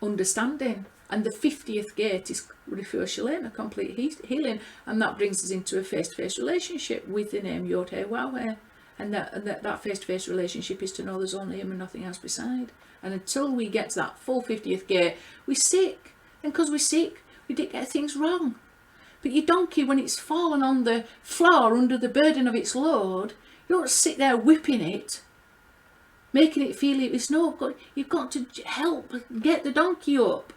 understanding. And the 50th gate is Refuah Shalem, a complete healing, and that brings us into a face-to-face relationship with the name YHWH. And that face-to-face relationship is to know there's only him and nothing else beside. And until we get to that full 50th gate, we're sick. And because we're sick, we did get things wrong. But your donkey, when it's fallen on the floor under the burden of its load, you don't sit there whipping it, making it feel it's no good. You've got to help get the donkey up.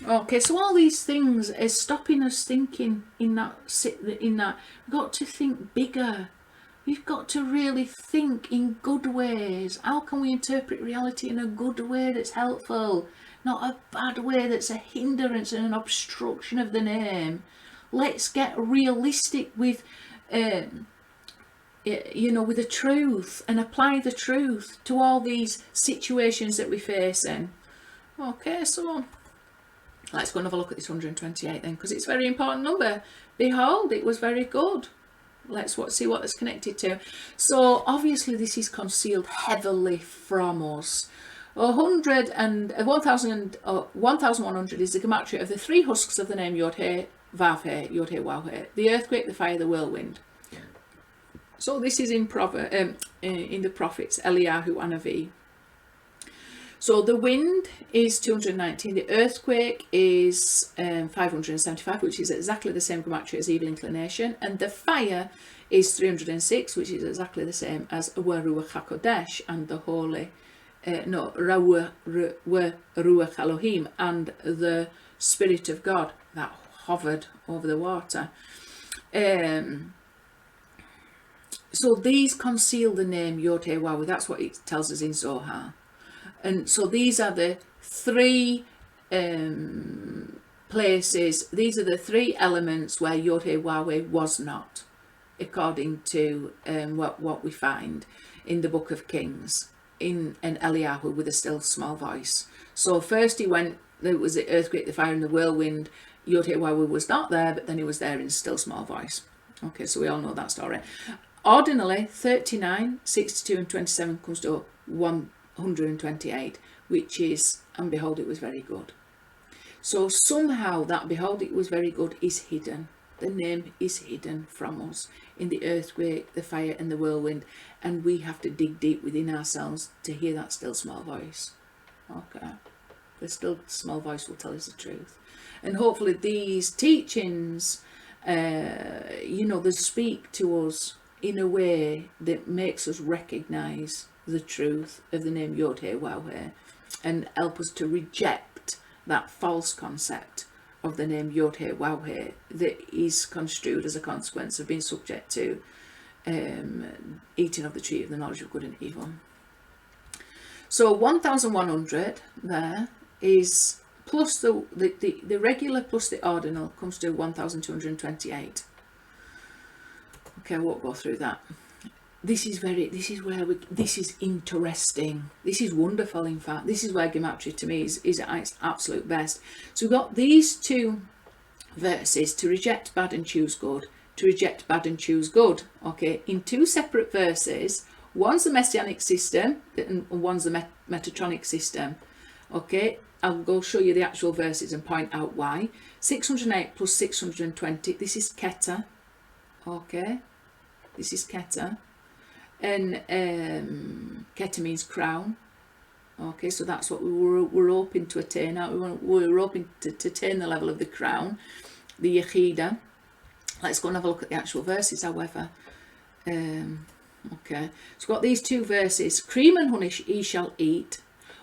Okay, so all these things are stopping us thinking in that. We've got to think bigger. We've got to really think in good ways. How can we interpret reality in a good way that's helpful, not a bad way that's a hindrance and an obstruction of the name? Let's get realistic with you know, with the truth, and apply the truth to all these situations that we're facing. Okay, so let's go and have a look at this 128 then, because it's a very important number. Behold, it was very good. Let's see what it's connected to. So obviously this is concealed heavily from us. 1100 is the gematria of the three husks of the name YHWH, the earthquake, the fire, the whirlwind. So this is in the prophets Eliyahu and Avi. So the wind is 219, the earthquake is 575, which is exactly the same gematria as evil inclination, and the fire is 306, which is exactly the same as Ruach HaKodesh and the holy, Ruach Elohim, and the Spirit of God that hovered over the water. So these conceal the name YHWH, that's what it tells us in Zohar. And so these are the three places, these are the three elements where YHWH was not, according to what we find in the Book of Kings, in an Eliyahu with a still small voice. So first he went, there was the earthquake, the fire and the whirlwind, YHWH was not there, but then he was there in a still small voice. Okay, so we all know that story. Ordinarily, 39, 62 and 27 comes to 128, which is, and behold, it was very good. So somehow that behold, it was very good is hidden. The name is hidden from us in the earthquake, the fire and the whirlwind, and we have to dig deep within ourselves to hear that still small voice. Okay, the still small voice will tell us the truth. And hopefully these teachings, you know, they speak to us in a way that makes us recognise the truth of the name YHWH and help us to reject that false concept of the name YHWH that is construed as a consequence of being subject to eating of the tree of the knowledge of good and evil. So 1100 there is plus the regular plus the ordinal comes to 1228. Okay, I won't go through that. This is interesting. This is wonderful, in fact. This is where gematria to me is at its absolute best. So we've got these two verses, to reject bad and choose good, to reject bad and choose good, okay, in two separate verses. One's the messianic system and one's the Metatronic system, okay. I'll go show you the actual verses and point out why. 608 plus 620, this is Keter, okay, this is Keter, and Keter means crown, okay, so that's what we're hoping to attain. We're hoping to attain the level of the crown, the Yechida. Let's go and have a look at the actual verses, however. Okay, so we've got these two verses. Cream and honey he shall eat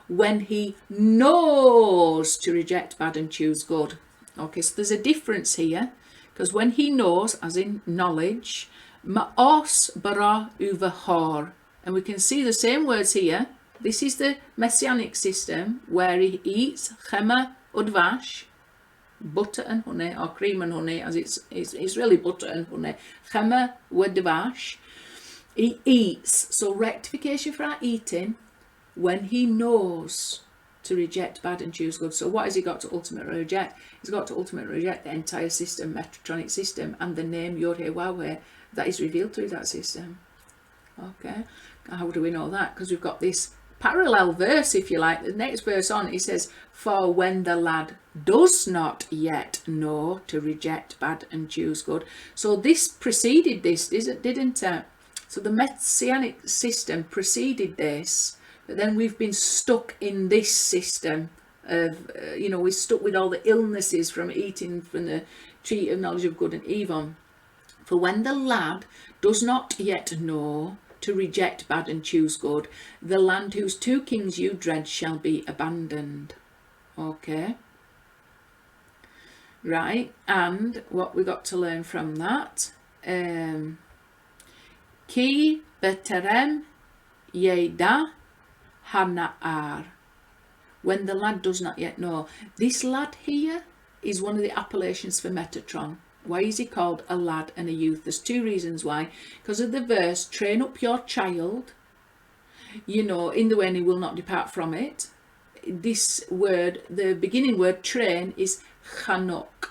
when he knows to reject bad and choose good. Okay, so there's a difference here, because when he knows, as in knowledge, ma'os bara uvahor, and we can see the same words here. This is the messianic system where he eats chema udvash, butter and honey, or cream and honey, as it's really butter and honey, chema udvash. He eats, so rectification for our eating, when he knows to reject bad and choose good. So what has he got to ultimately reject? He's got to ultimately reject the entire system, Metatronic system, and the name YHWH that is revealed through that system. Okay, how do we know that? Because we've got this parallel verse, if you like. The next verse on, it says, for when the lad does not yet know to reject bad and choose good. So this preceded this, didn't it? So the messianic system preceded this, but then we've been stuck in this system of, we're stuck with all the illnesses from eating from the tree of knowledge of good and evil. For when the lad does not yet know to reject bad and choose good, the land whose two kings you dread shall be abandoned. Okay. Right, and what we got to learn from that, Ki beterem yeda hana'ar, when the lad does not yet know. This lad here is one of the appellations for Metatron. Why is he called a lad and a youth? There's two reasons why. Because of the verse, train up your child, in the way, and he will not depart from it. This word, the beginning word train, is chanok.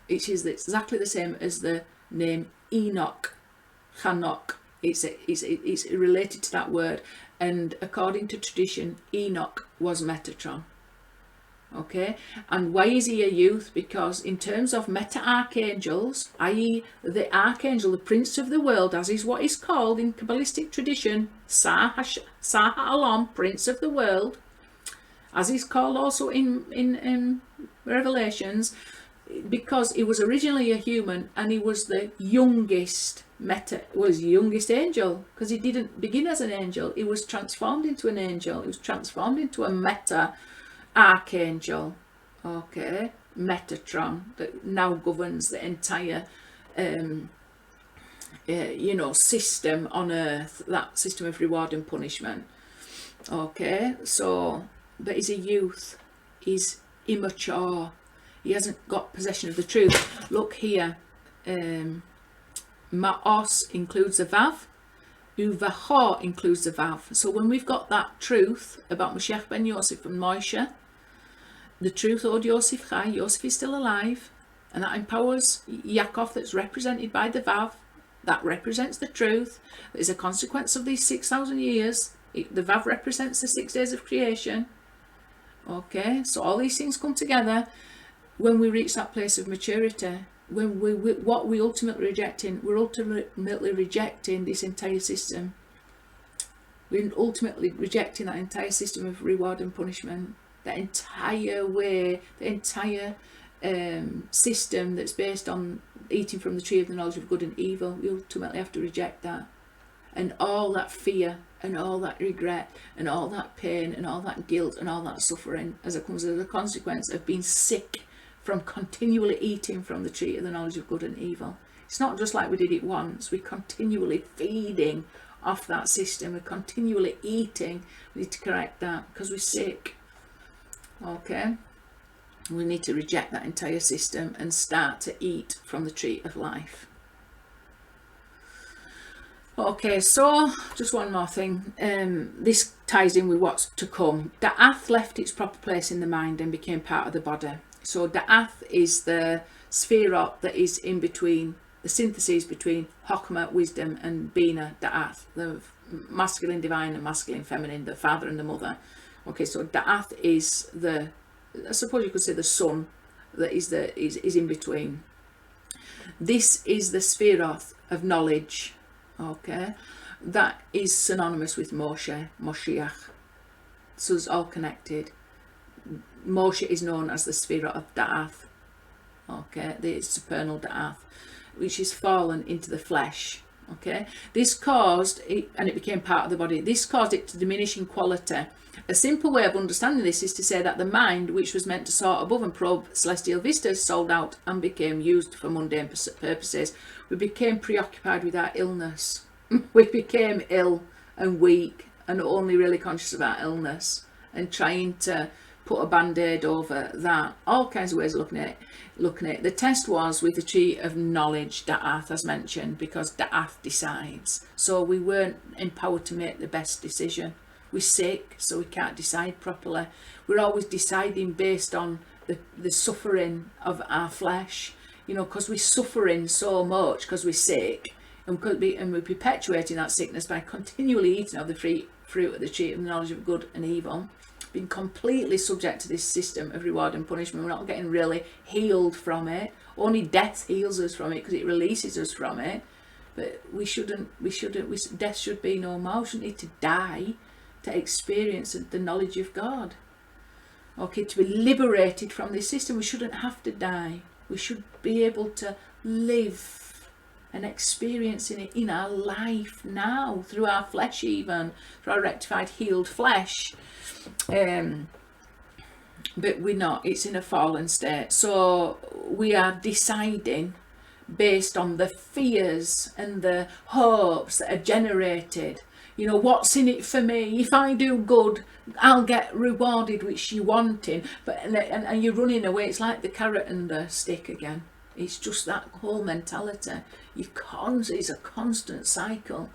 It is exactly the same as the name Enoch. Chanok. It's related to that word, and according to tradition, Enoch was Metatron. Okay, and why is he a youth? Because in terms of meta-archangels, i.e. the archangel, the prince of the world, as is what is called in Kabbalistic tradition, Sar HaOlam, prince of the world, as is called also in Revelations, because he was originally a human and he was the youngest youngest angel, because he didn't begin as an angel. He was transformed into an angel. He was transformed into a meta archangel, okay, Metatron, that now governs the entire system on earth, that system of reward and punishment. Okay, so but he's a youth, he's immature, he hasn't got possession of the truth. Look here, Ma'os includes the Vav, Uvahor includes the Vav. So when we've got that truth about Moshiach ben Yosef from Moshe, the truth, Od Yosef Chai, Yosef is still alive, and that empowers Yaakov, that's represented by the Vav, that represents the truth, that is a consequence of these 6,000 years. The Vav represents the 6 days of creation. Okay, so all these things come together when we reach that place of maturity. When what we ultimately rejecting, we're ultimately rejecting this entire system. We're ultimately rejecting that entire system of reward and punishment, that entire way, the entire system that's based on eating from the tree of the knowledge of good and evil, we ultimately have to reject that. And all that fear and all that regret and all that pain and all that guilt and all that suffering comes as a consequence of being sick from continually eating from the tree of the knowledge of good and evil. It's not just like we did it once, we're continually feeding off that system, we're continually eating. We need to correct that because we're sick. Okay, we need to reject that entire system and start to eat from the tree of life. Okay, so just one more thing. This ties in with what's to come. Da'ath left its proper place in the mind and became part of the body. So Da'ath is the sphere that is in between, the synthesis between Hokmah, wisdom, and Bina, Da'ath, the masculine divine and masculine feminine, the father and the mother. Okay, so Da'ath is the, I suppose you could say, the sun that is in between. This is the sphere of knowledge. Okay, that is synonymous with Moshe, Moshiach. So it's all connected. Moshe is known as the sphere of Da'ath. Okay, the supernal Da'ath, which is fallen into the flesh. Okay, this caused it, and it became part of the body. This caused it to diminish in quality. A simple way of understanding this is to say that the mind, which was meant to soar above and probe celestial vistas, sold out and became used for mundane purposes. We became preoccupied with our illness. We became ill and weak and only really conscious of our illness and trying to put a band-aid over that. All kinds of ways of looking at it. The test was with the tree of knowledge, Da'ath, as mentioned, because Da'ath decides. So we weren't empowered to make the best decision. We're sick, so we can't decide properly. We're always deciding based on the suffering of our flesh, you know, because we're suffering so much because we're sick, and we're perpetuating that sickness by continually eating of the fruit of the tree of the knowledge of good and evil, being completely subject to this system of reward and punishment. We're not getting really healed from it. Only death heals us from it because it releases us from it. But death should be no more. We shouldn't need to die to experience the knowledge of God. Okay, to be liberated from this system, we shouldn't have to die. We should be able to live and experiencing it in our life now, through our flesh, even through our rectified, healed flesh. But we're not. It's in a fallen state. So we are deciding based on the fears and the hopes that are generated. You know, what's in it for me? If I do good, I'll get rewarded, which you're wanting. But and you're running away. It's like the carrot and the stick again. It's just that whole mentality. It's a constant cycle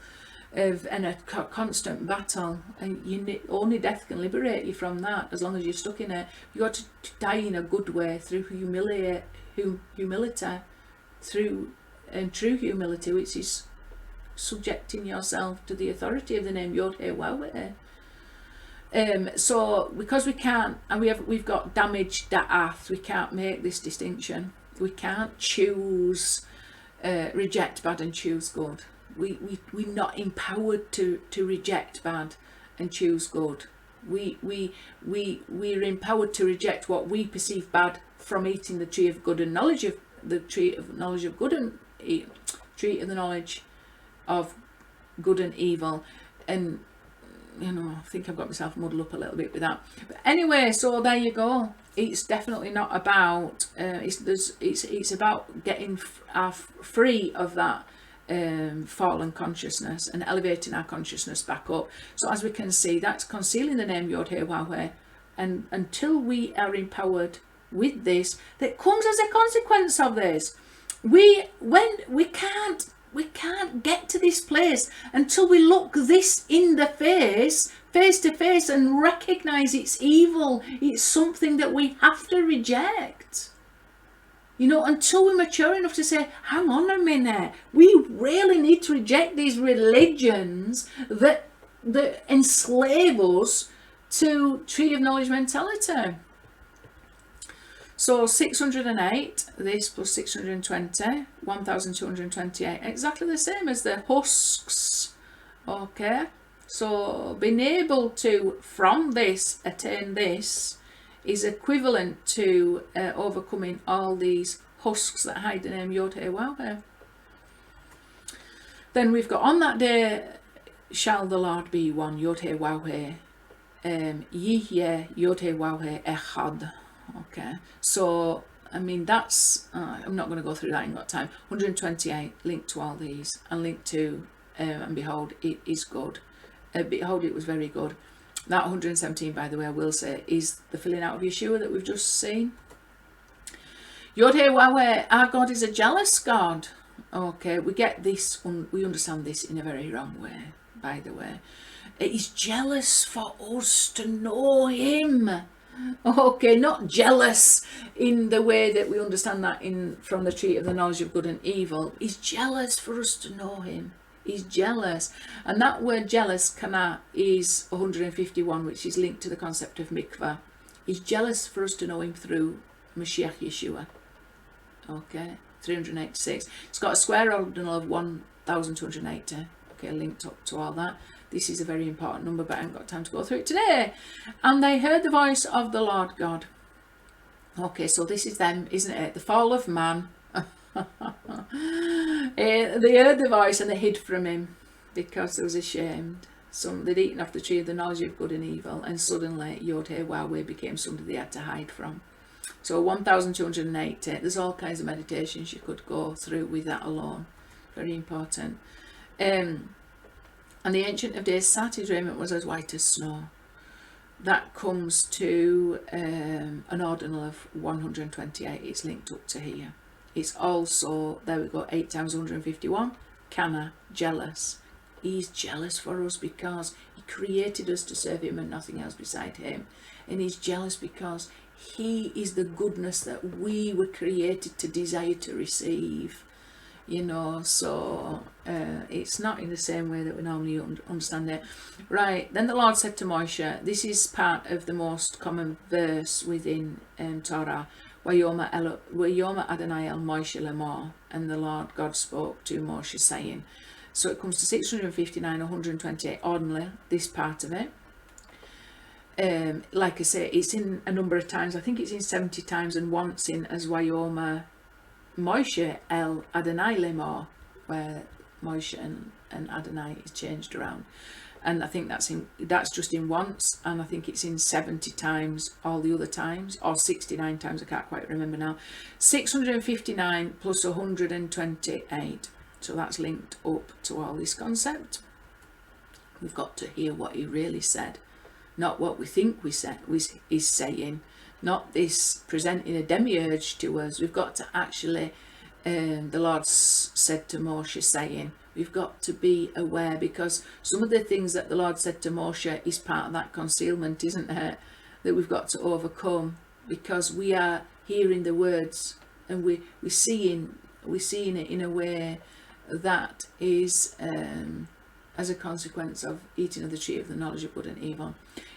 and a constant battle. And only death can liberate you from that. As long as you're stuck in it, you got to die in a good way through humility, through true humility, which is subjecting yourself to the authority of the name YHWH. So because we can't, and we've got damaged Da'ath, we can't make this distinction. We can't choose reject bad and choose good. We're not empowered to reject bad and choose good. We're empowered to reject what we perceive bad from eating the tree of good and knowledge of the tree of knowledge of good and tree of the knowledge of good and evil. And you know, I think I've got myself muddled up a little bit with that. But anyway, so there you go. It's definitely not about it's about getting free of that fallen consciousness and elevating our consciousness back up. So as we can see, that's concealing the name YHWH, and until we are empowered with this, that comes as a consequence of this, we can't get to this place until we look this in the face to face, and recognize it's evil. It's something that we have to reject. You know, until we're mature enough to say, hang on a minute, we really need to reject these religions that enslave us to tree of knowledge mentality. So 608, this plus 620, 1228, exactly the same as the husks. Okay, so being able to, from this, attain this, is equivalent to overcoming all these husks that hide the name YHWH. Then we've got, on that day shall the Lord be one, YHWH, Yihyeh YHWH Echad. Okay, so I mean that's, I'm not going to go through that, I ain't got time. 128, linked to all these, and linked to, and behold, it is good. Behold, it was very good. That 117, by the way, I will say, is the filling out of Yeshua that we've just seen. YHWH, our God is a jealous God. Okay, we get this, we understand this in a very wrong way, by the way. He's jealous for us to know him. Okay, not jealous in the way that we understand that from the tree of the knowledge of good and evil. He's jealous for us to know him. He's jealous. And that word jealous, kana, is 151, which is linked to the concept of mikvah. He's jealous for us to know him through Moshiach Yeshua. Okay, 386. It's got a square ordinal of 1280. Okay, linked up to all that. This is a very important number, but I haven't got time to go through it today. And they heard the voice of the Lord God. Okay, so this is them, isn't it? The fall of man. They heard the voice and they hid from him because they was ashamed. They'd eaten off the tree of the knowledge of good and evil, and suddenly YHWH became somebody they had to hide from. So 1280. There's all kinds of meditations you could go through with that alone. Very important. And the Ancient of Days sat, his raiment was as white as snow. That comes to an ordinal of 128. It's linked up to here. It's also, there we go, 8 times 151. Kana, jealous. He's jealous for us because he created us to serve him and nothing else beside him. And he's jealous because he is the goodness that we were created to desire to receive. You know, so it's not in the same way that we normally understand it. Right, then the Lord said to Moshe, this is part of the most common verse within Torah, Wayoma Adonai el Moshe lemor, and the Lord God spoke to Moshe saying. So it comes to 659, 128 ordinally, this part of it. Like I say, it's in a number of times. I think it's in 70 times, and once in as Wayoma Moshe el Adonai lemor, where Moshe and Adonai is changed around, and I think that's just in once, and I think it's in 70 times all the other times, or 69 times, I can't quite remember now. 659 plus 128, so that's linked up to all this concept. We've got to hear what he really said, not what we think he's saying. Not this presenting a demiurge to us. We've got to actually, the Lord said to Moshe saying, we've got to be aware, because some of the things that the Lord said to Moshe is part of that concealment, isn't it? That we've got to overcome, because we are hearing the words and we're seeing it in a way that is as a consequence of eating of the tree of the knowledge of good and evil.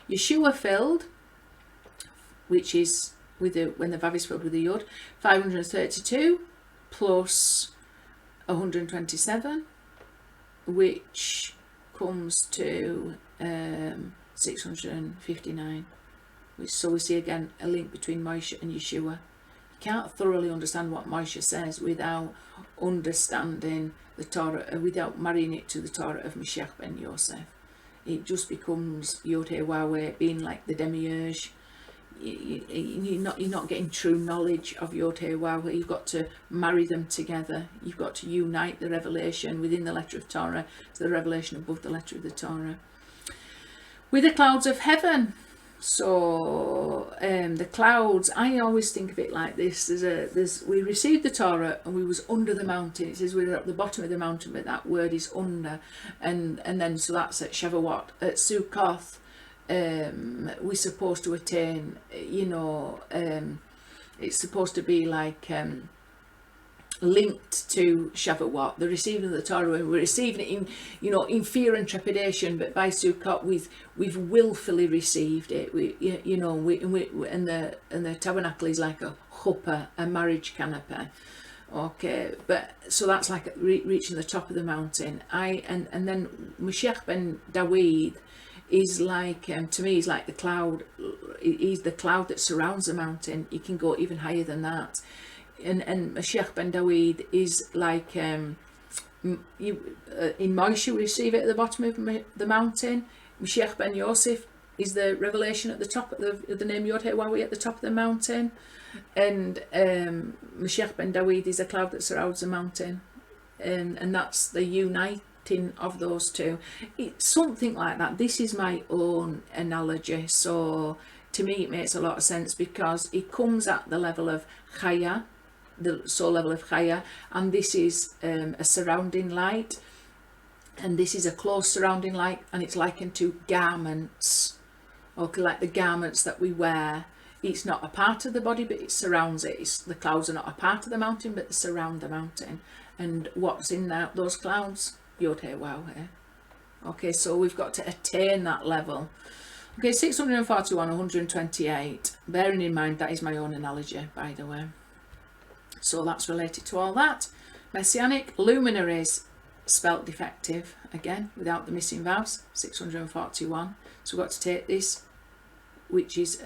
Yeshua filled, which is with the, when the Vav is filled with the Yod, 532 plus 127, which comes to 659. So we see again a link between Moshe and Yeshua. You can't thoroughly understand what Moshe says without understanding the Torah, without marrying it to the Torah of Mashiach ben Yosef. It just becomes YHWH being like the demiurge. You're not getting true knowledge of YHWH. You've got to marry them together. You've got to unite the revelation within the letter of Torah to the revelation above the letter of the Torah. With the clouds of heaven. So the clouds, I always think of it like this. We received the Torah and we was under the mountain. It says we were at the bottom of the mountain, but that word is under. And then so that's at Shavuot. At Sukkoth, we're supposed to attain, it's supposed to be like linked to Shavuot, the receiving of the Torah. We're receiving it in fear and trepidation, but by Sukkot we've willfully received it. And the tabernacle is like a chuppah, a marriage canopy. Okay, but so that's like reaching the top of the mountain. And then Moshiach ben Dawid is like, to me, is like the cloud he's the cloud that surrounds the mountain. He can go even higher than that. And Moshiach ben David is like, in Moshe we receive it at the bottom of the mountain. Moshiach ben Yosef is the revelation at the top of the name YHWH at the top of the mountain. And Moshiach ben David is a cloud that surrounds the mountain. And that's the uniting of those two. It's something like that. This is my own analogy. So to me it makes a lot of sense, because it comes at the level of Chaya, the soul level of Chaya, and this is a surrounding light, and this is a close surrounding light, and it's likened to garments, okay, like the garments that we wear. It's not a part of the body, but it surrounds it. The clouds are not a part of the mountain, but they surround the mountain. And what's in those clouds? YHWH. Okay, so we've got to attain that level. Okay, 641, 128. Bearing in mind that is my own analogy, by the way. So that's related to all that. Messianic luminaries, spelt defective, again, without the missing vowels, 641. So we've got to take this, which is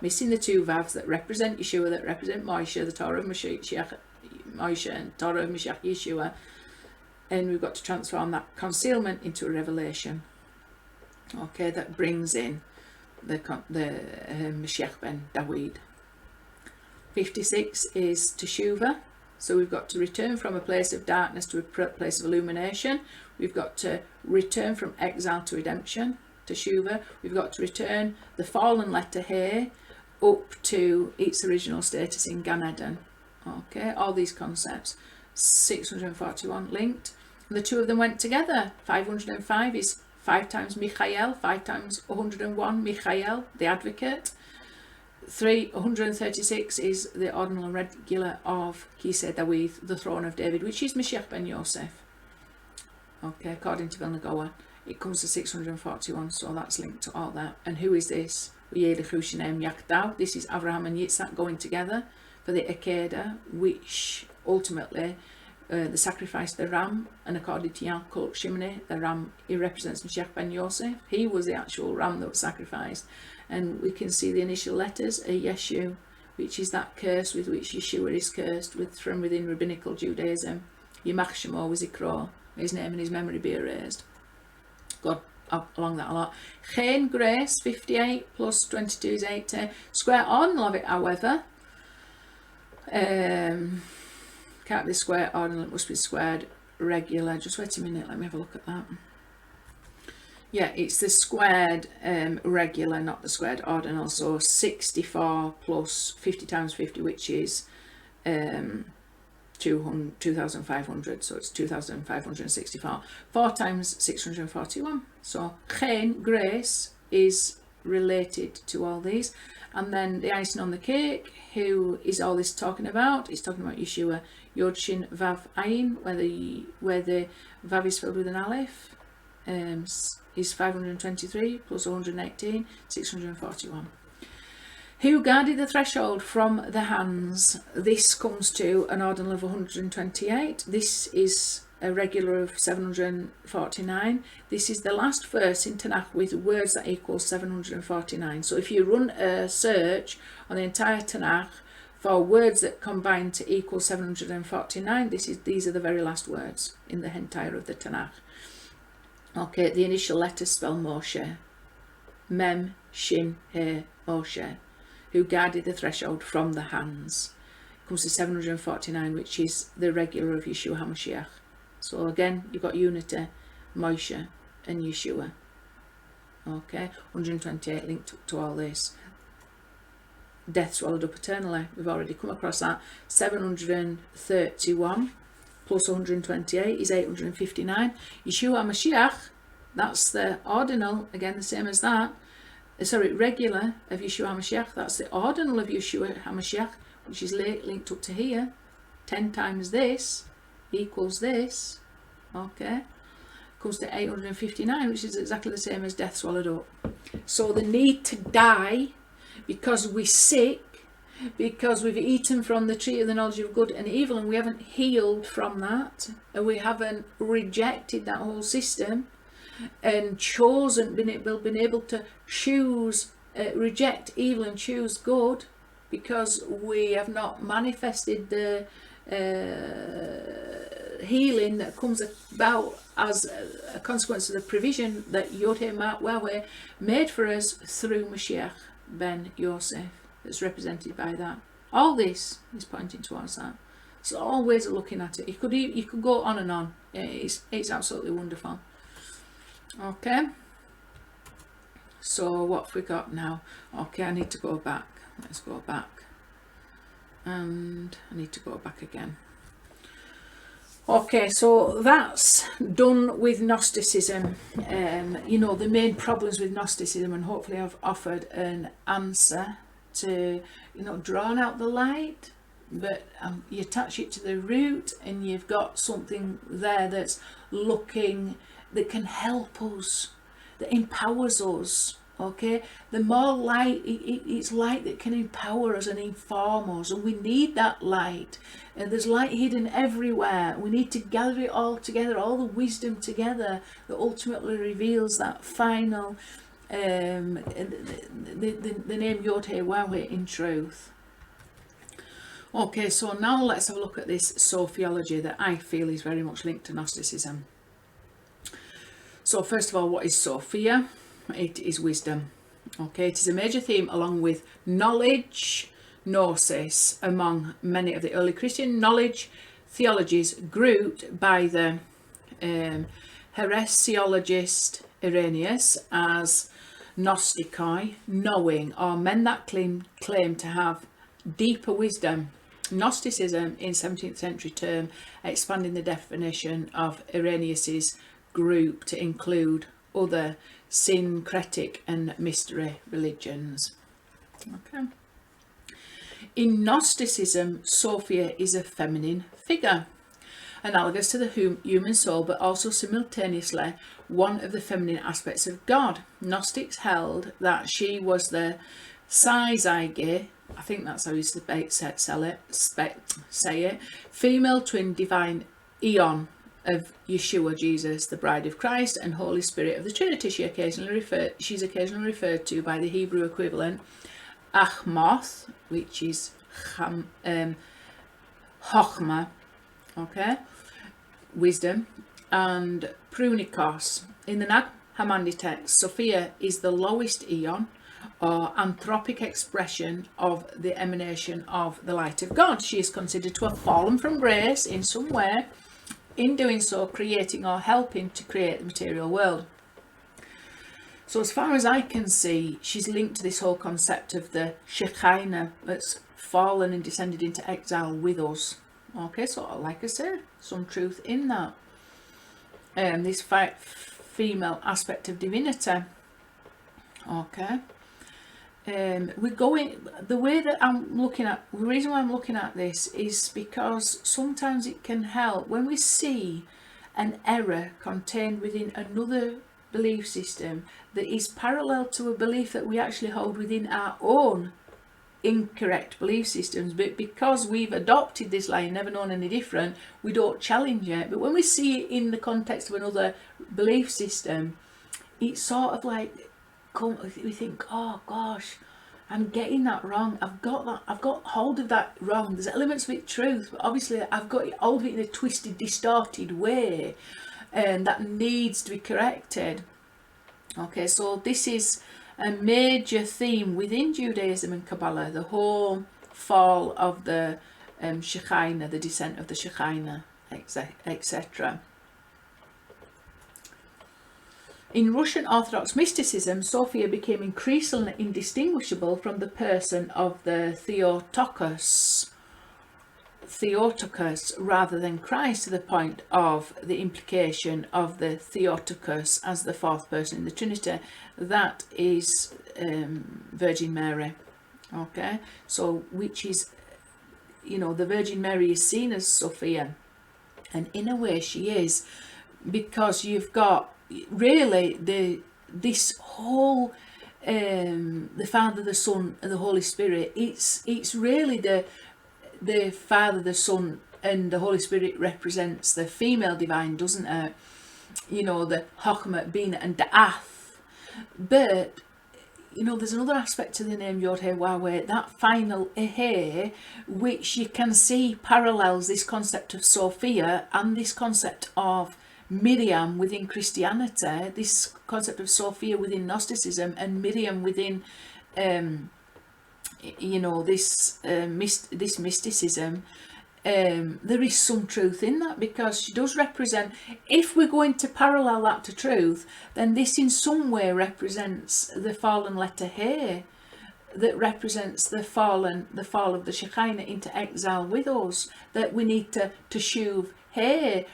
missing the two vowels that represent Yeshua, that represent Moshe, the Torah of Moshiach, Moshe, and Torah of Moshiach Yeshua, and we've got to transform that concealment into a revelation. Okay, that brings in the Moshiach ben David. 56 is Teshuvah. So we've got to return from a place of darkness to a place of illumination. We've got to return from exile to redemption, Teshuvah. We've got to return the fallen letter here up to its original status in Gan Eden. Okay, all these concepts. 641 linked. And the two of them went together. 505 is 5 times Michael, 5 times 101 Michael, the advocate. 136 is the ordinal regular of Kisei David, the throne of David, which is Moshiach ben Yosef. Okay, according to Vilna Gaon, it comes to 641, so that's linked to all that. And who is this? YHWH. This is Abraham and Yitzhak going together for the Akedah, which ultimately the sacrifice the ram, and according to Yaakov Shimoni, the ram, he represents Moshiach ben Yosef. He was the actual ram that was sacrificed. And we can see the initial letters, a Yeshu, which is that curse with which Yeshua is cursed from within rabbinical Judaism. Yimach Shemo V'Zikro, may his name and his memory be erased. God, along that a lot. Chen, grace, 58 plus 22 is 80. Square ordinal of it, however, can't be square ordinal, it must be squared regular. Just wait a minute, let me have a look at that. Yeah, it's the squared regular, not the squared ordinal. So 64 plus 50 times 50, which is 2,500. So it's 2,564. 4 times 641. So chen, grace, is related to all these. And then the icing on the cake, who is all this talking about? It's talking about Yeshua. Yod Shin Vav Ayin, where the Vav is filled with an Aleph. Is 523 plus 118, 641. Who guarded the threshold from the hands? This comes to an ordinal of 128. This is a regular of 749. This is the last verse in Tanakh with words that equal 749. So if you run a search on the entire Tanakh for words that combine to equal 749, these are the very last words in the entire of the Tanakh. Okay, the initial letters spell Moshe. Mem, Shin, He, Moshe. Who guarded the threshold from the hands. It comes to 749, which is the regular of Yeshua HaMashiach. So again, you've got unity, Moshe and Yeshua. Okay, 128 linked to all this. Death swallowed up eternally. We've already come across that. 731 plus 128 is 859. Yeshua HaMashiach, that's the ordinal, again the same as that. Regular of Yeshua HaMashiach, that's the ordinal of Yeshua HaMashiach, which is linked up to here. 10 times this equals this. Okay, comes to 859, which is exactly the same as death swallowed up. So the need to die because we're sick, because we've eaten from the tree of the knowledge of good and evil, and we haven't healed from that, and we haven't rejected that whole system and been able to choose reject evil and choose good because we have not manifested the healing that comes about as a consequence of the provision that YHWH made for us through Moshiach ben Yosef, that's represented by that. All this is pointing towards that. So all ways of looking at it. You could go on and on. It's absolutely wonderful. Okay. So what have we got now? Okay, I need to go back. Let's go back. And I need to go back again. Okay, so that's done with Gnosticism. You know, the main problems with Gnosticism, and hopefully I've offered an answer to, you know, drawn out the light, but you attach it to the root and you've got something there that's looking, that can help us, that empowers us. Okay, the more light, it's light that can empower us and inform us, and we need that light. And there's light hidden everywhere. We need to gather it all together, all the wisdom together, that ultimately reveals that final the name YHWH in truth. Okay, so now let's have a look at this Sophiology that I feel is very much linked to Gnosticism. So first of all, what is Sophia? It is wisdom. Okay, it is a major theme along with knowledge, gnosis, among many of the early Christian knowledge theologies grouped by the heresiologist Irenaeus as gnostikoi, knowing, or men that claim to have deeper wisdom. Gnosticism in 17th century term, expanding the definition of Irenaeus's group to include other syncretic and mystery religions. Okay. In Gnosticism, Sophia is a feminine figure, analogous to the human soul, but also simultaneously one of the feminine aspects of God. Gnostics held that she was the Syzyge, I think that's how you say it, female twin divine eon of Yeshua, Jesus, the bride of Christ, and Holy Spirit of the Trinity. She's occasionally referred to by the Hebrew equivalent Achmoth, which is Chochmah, okay, wisdom, and Prunikos. In the Nag Hammadi text, Sophia is the lowest eon, or anthropic expression of the emanation of the light of God. She is considered to have fallen from grace in some way, in doing so creating or helping to create the material world. So as far as I can see, she's linked to this whole concept of the Shekinah that's fallen and descended into exile with us. Okay, so like I said, some truth in that. This female aspect of divinity. Okay. We're going, the way that I'm looking at, the reason why I'm looking at this is because sometimes it can help when we see an error contained within another belief system that is parallel to a belief that we actually hold within our own incorrect belief systems, but because we've adopted this lie and never known any different, we don't challenge it. But when we see it in the context of another belief system, it's sort of like, we think, oh gosh, I'm getting that wrong. I've got hold of that wrong. There's elements of it truth, but obviously I've got hold of it in a twisted, distorted way, and that needs to be corrected. Okay, so this is a major theme within Judaism and Kabbalah, the whole fall of the Shekinah, the descent of the Shekinah, etc. In Russian Orthodox mysticism, Sophia became increasingly indistinguishable from the person of the Theotokos rather than Christ, to the point of the implication of the Theotokos as the fourth person in the Trinity. That is Virgin Mary. Okay, so which is, you know, the Virgin Mary is seen as Sophia, and in a way she is, because you've got really this whole the Father, the Son, and the Holy Spirit. It's really the Father, the Son, and the Holy Spirit represents the female divine, doesn't it? You know, the Chochmah, Bina, and Da'ath. But there's another aspect to the name YHWH, that final ehe, which you can see parallels this concept of Sophia and this concept of Miriam within Christianity, this concept of Sophia within Gnosticism and Miriam within this mysticism. There is some truth in that, because she does represent, if we're going to parallel that to truth, then this in some way represents the fallen letter He, that represents the fall of the Shekinah into exile with us, that we need to shuv He,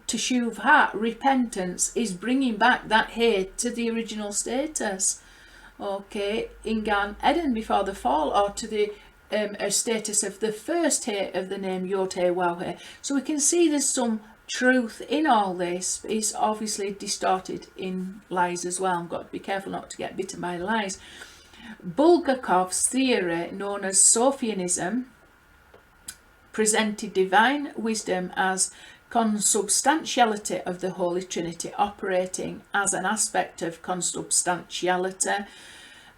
to shuv Ha, repentance is bringing back that He to the original status, okay, in Gan Eden before the fall, or to the a status of the first He of the name YHWH. So we can see there's some truth in all this, but it's obviously distorted in lies as well. I've got to be careful not to get bitten by lies. Bulgakov's theory, known as Sophianism, presented divine wisdom as consubstantiality of the Holy Trinity, operating as an aspect of consubstantiality,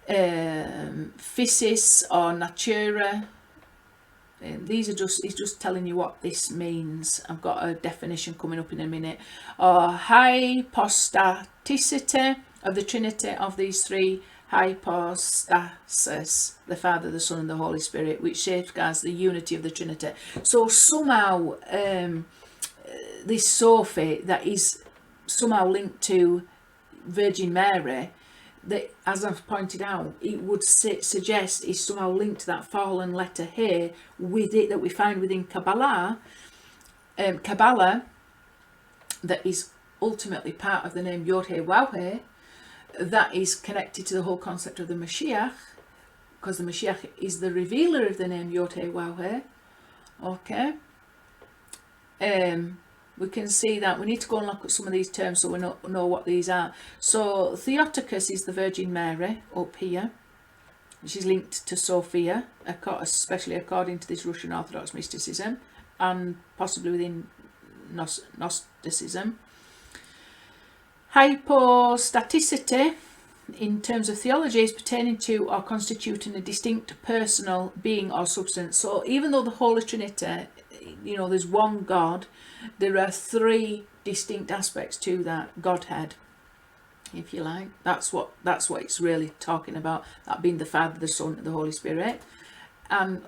physis or natura. He's just telling you what this means. I've got a definition coming up in a minute. Or hypostaticity of the Trinity of these three hypostases, the Father, the Son and the Holy Spirit, which safeguards the unity of the Trinity. So somehow this Sophie that is somehow linked to Virgin Mary, that, as I've pointed out, it would suggest is somehow linked to that fallen letter He with it, that we find within Kabbalah, that is ultimately part of the name YHWH, that is connected to the whole concept of the Moshiach, because the Moshiach is the revealer of the name YHWH. Okay. We can see that. We need to go and look at some of these terms so we know what these are. So Theotokos is the Virgin Mary up here, which is linked to Sophia, especially according to this Russian Orthodox mysticism and possibly within Gnosticism. Hypostaticity, in terms of theology, is pertaining to or constituting a distinct personal being or substance. So even though the Holy Trinity, there's one God, there are three distinct aspects to that Godhead, if you like. That's what it's really talking about, that being the Father, the Son and the Holy Spirit. And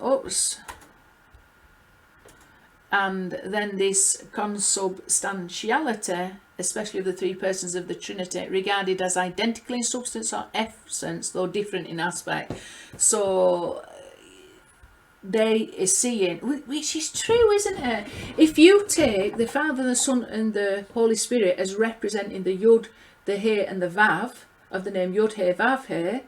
then this consubstantiality, especially of the three persons of the Trinity, regarded as identical in substance or essence, though different in aspect. So they is seeing, which is true, isn't it? If you take the Father, the Son and the Holy Spirit as representing the Yud, the He and the Vav of the name Yud He Vav He,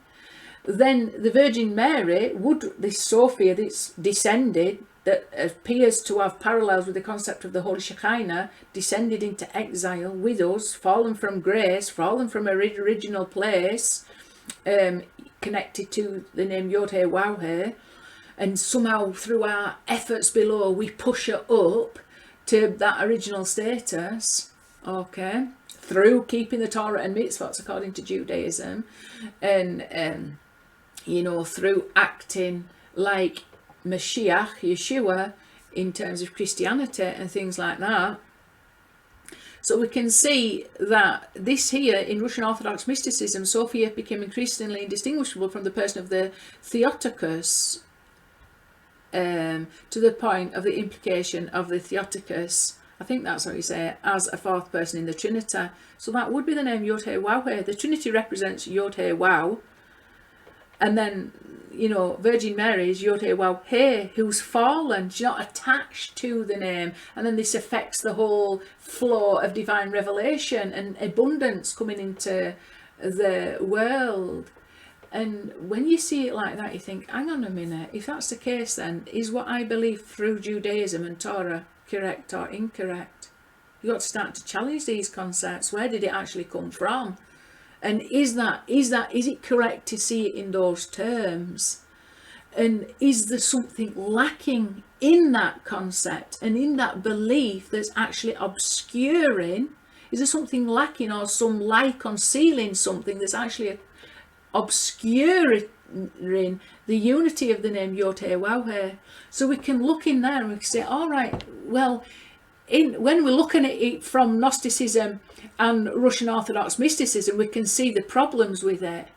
then the Virgin Mary would, this Sophia that's descended, that appears to have parallels with the concept of the Holy Shekinah, descended into exile with us, fallen from grace, fallen from her original place, connected to the name YHWH, and somehow through our efforts below we push her up to that original status, okay, through keeping the Torah and mitzvot according to Judaism, and through acting like Moshiach, Yeshua, in terms of Christianity and things like that. So we can see that this here in Russian Orthodox mysticism, Sophia became increasingly indistinguishable from the person of the Theotokos, to the point of the implication of the Theotokos, I think that's what you say, as a fourth person in the Trinity. So that would be the name YHWH. The Trinity represents YHWH, and then Virgin Mary is YHWH, who's fallen. She's not attached to the name, and then this affects the whole flow of divine revelation and abundance coming into the world. And when you see it like that, you think, hang on a minute, if that's the case, then is what I believe through Judaism and Torah correct or incorrect? You've got to start to challenge these concepts. Where did it actually come from? And is it correct to see it in those terms? And is there something lacking in that concept and in that belief that's actually obscuring? Is there something lacking, or some lie concealing something that's actually obscuring the unity of the name YHWH. So we can look in there and we can say, all right, well, when we're looking at it from Gnosticism and Russian Orthodox mysticism, we can see the problems with it.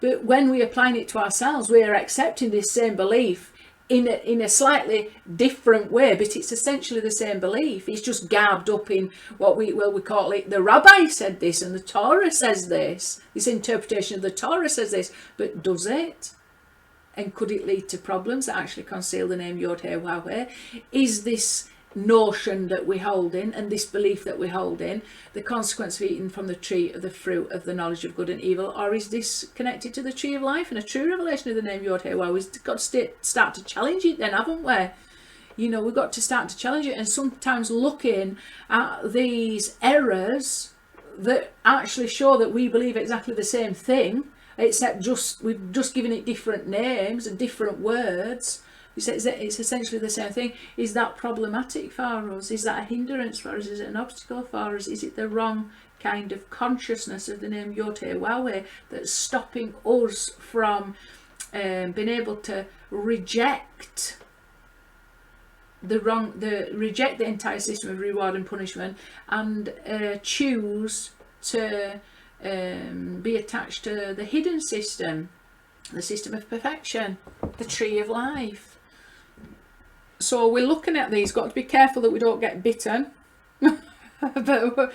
But when we apply it to ourselves, we are accepting this same belief in a slightly different way, but it's essentially the same belief. It's just garbed up in what we call it, the rabbi said this and the Torah says this. This interpretation of the Torah says this, but does it? And could it lead to problems that actually conceal the name YHWH? Is this notion that we hold in and this belief that we hold in the consequence of eating from the tree of the fruit of the knowledge of good and evil, or is this connected to the tree of life and a true revelation of the name YHWH? We've got to start to challenge it then, haven't we? You know, we've got to start to challenge it, and sometimes looking at these errors that actually show that we believe exactly the same thing, except we've just given it different names and different words. It's essentially the same thing. Is that problematic for us? Is that a hindrance for us? Is it an obstacle for us? Is it the wrong kind of consciousness of the name YHWH that's stopping us from being able to reject reject the entire system of reward and punishment and choose to be attached to the hidden system, the system of perfection, the tree of life? So we're looking at these, got to be careful that we don't get bitten. But,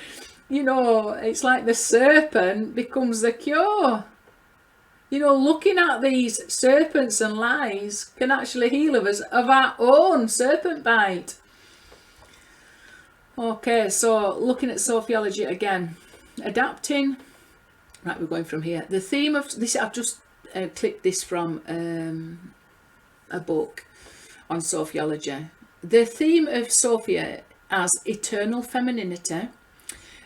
you know, it's like the serpent becomes the cure. You know, looking at these serpents and lies can actually heal us of our own serpent bite. Okay, so looking at Sophiology again. Adapting. Right, we're going from here. The theme of this, I've just clipped this from a book on Sophiology. The theme of Sophia as eternal femininity,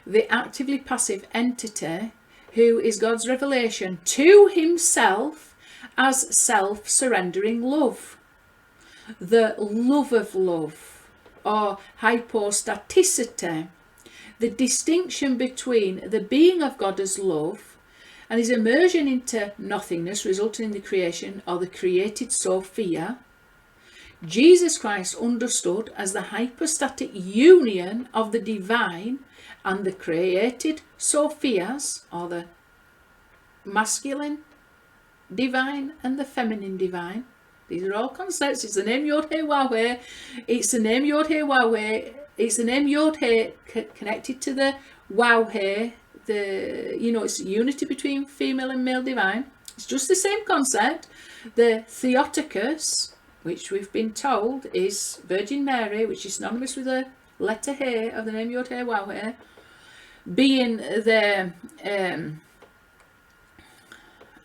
the actively passive entity who is God's revelation to himself as self-surrendering love, the love of love, or hypostaticity, the distinction between the being of God as love and his immersion into nothingness resulting in the creation, or the created Sophia. Jesus Christ understood as the hypostatic union of the divine and the created Sophias, or the masculine divine and the feminine divine. These are all concepts. It's the name YHWH. It's the name YHWH. It's the name Yod-He connected to the Wow-He. It's unity between female and male divine. It's just the same concept. The Theotokos, which we've been told is Virgin Mary, which is synonymous with the letter He of the name YHWH, being the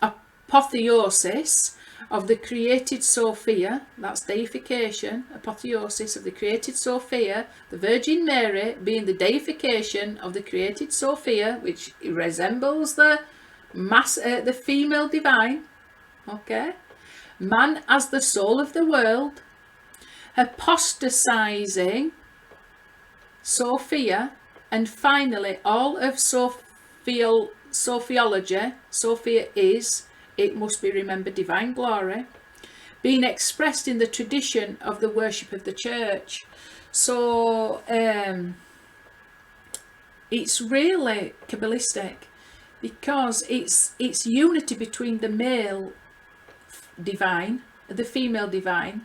apotheosis of the created Sophia, that's deification, apotheosis of the created Sophia, the Virgin Mary being the deification of the created Sophia, which resembles the female divine, okay? Man as the soul of the world, apostatizing Sophia, and finally all of Sophiology. Sophia is, it must be remembered, divine glory, being expressed in the tradition of the worship of the church. So it's really Kabbalistic, because it's unity between the male divine, the female divine,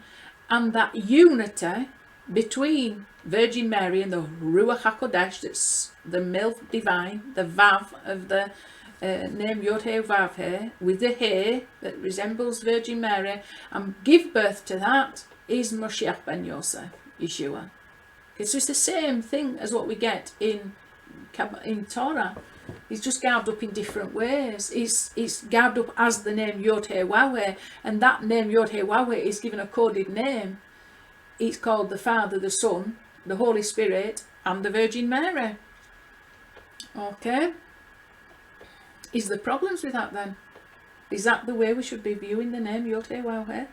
and that unity between Virgin Mary and the Ruach HaKodesh, that's the male divine, the Vav of the name YHWH, with the He that resembles Virgin Mary, and give birth to that is Moshiach ben Yosef, Yeshua. Okay, so it's the same thing as what we get in Torah. It's just garbed up in different ways. It's garbed up as the name YHWH, and that name YHWH is given a coded name. It's called the Father, the Son, the Holy Spirit, and the Virgin Mary. Okay. Is there problems with that then? Is that the way we should be viewing the name YHWH?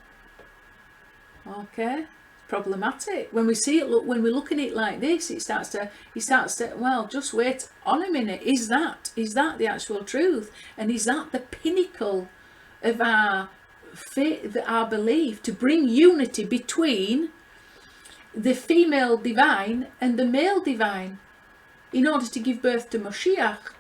Okay. problematic. When we see it, when we look at it like this, he starts to, well, just wait on a minute. Is that the actual truth? And is that the pinnacle of our faith, our belief, to bring unity between the female divine and the male divine in order to give birth to Moshiach?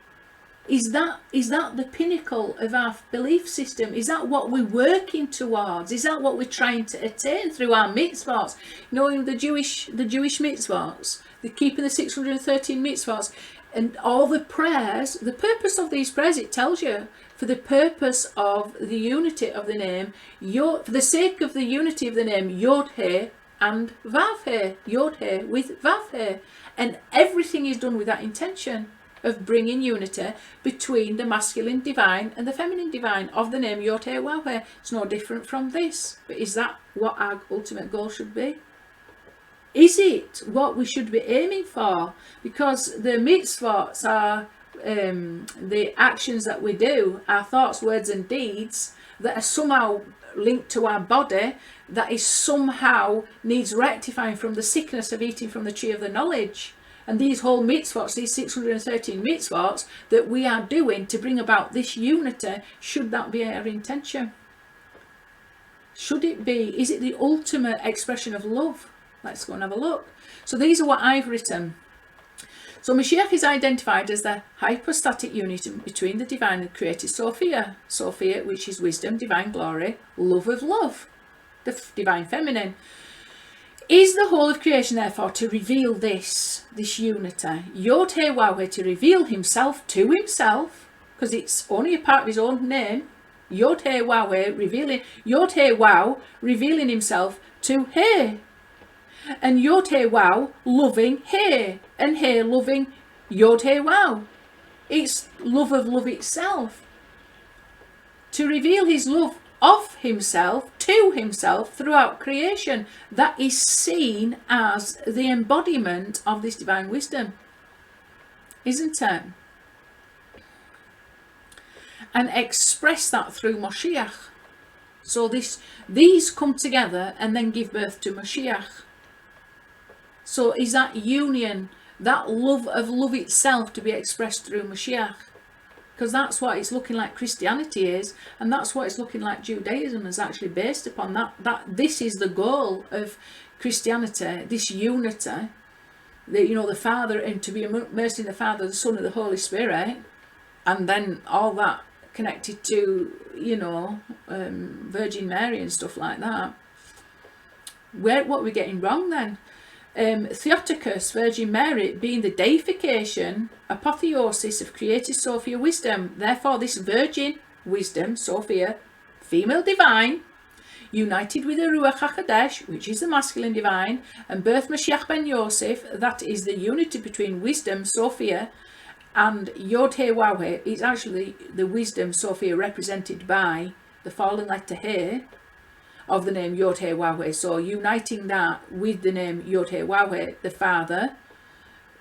Is that the pinnacle of our belief system? Is that what we're working towards? Is that what we're trying to attain through our mitzvahs? You know, the Jewish mitzvahs, the keeping the 613 mitzvahs, and all the prayers. The purpose of these prayers, it tells you, for the purpose of the unity of the name, for the sake of the unity of the name, Yod-He and Vav-He, Yod-He with Vav-He, and everything is done with that intention of bringing unity between the masculine divine and the feminine divine of the name YHWH. It's no different from this. But is that what our ultimate goal should be? Is it what we should be aiming for? Because the mitzvahs are the actions that we do, our thoughts, words and deeds that are somehow linked to our body, that is somehow needs rectifying from the sickness of eating from the tree of the knowledge. And these whole mitzvahs, these 613 mitzvahs that we are doing to bring about this unity, should that be our intention? Should it be? Is it the ultimate expression of love? Let's go and have a look. So these are what I've written. So Moshiach is identified as the hypostatic unity between the divine and created Sophia. Sophia, which is wisdom, divine glory, love of love, the divine feminine. Is the whole of creation therefore to reveal this unity? Yod-He-Waw, to reveal himself to himself, because it's only a part of his own name. Yod-He-Waw, revealing, Yod-He-Waw, revealing himself to He. And Yod-He-Waw loving He, and He loving Yod-He-Waw. It's love of love itself. To reveal his love of himself to himself throughout creation, that is seen as the embodiment of this divine wisdom, isn't it? And express that through Moshiach. So these come together and then give birth to Moshiach. So is that union, that love of love itself, to be expressed through Moshiach? Because that's what it's looking like Christianity is, and that's what it's looking like Judaism is actually based upon. That this is the goal of Christianity, this unity, the Father, and to be immersed in the Father, the Son, and the Holy Spirit, and then all that connected to Virgin Mary and stuff like that. What are we getting wrong then? Theotokos, Virgin Mary, being the deification, apotheosis of created Sophia wisdom. Therefore this virgin wisdom, Sophia, female divine, united with the Ruach HaKodesh, which is the masculine divine, and birth Moshiach ben Yosef, that is the unity between wisdom, Sophia, and Yod-He-Waw, is actually the wisdom, Sophia, represented by the fallen letter He, of the name Yod-He-Waw. So uniting that with the name Yod-He-Waw, the Father,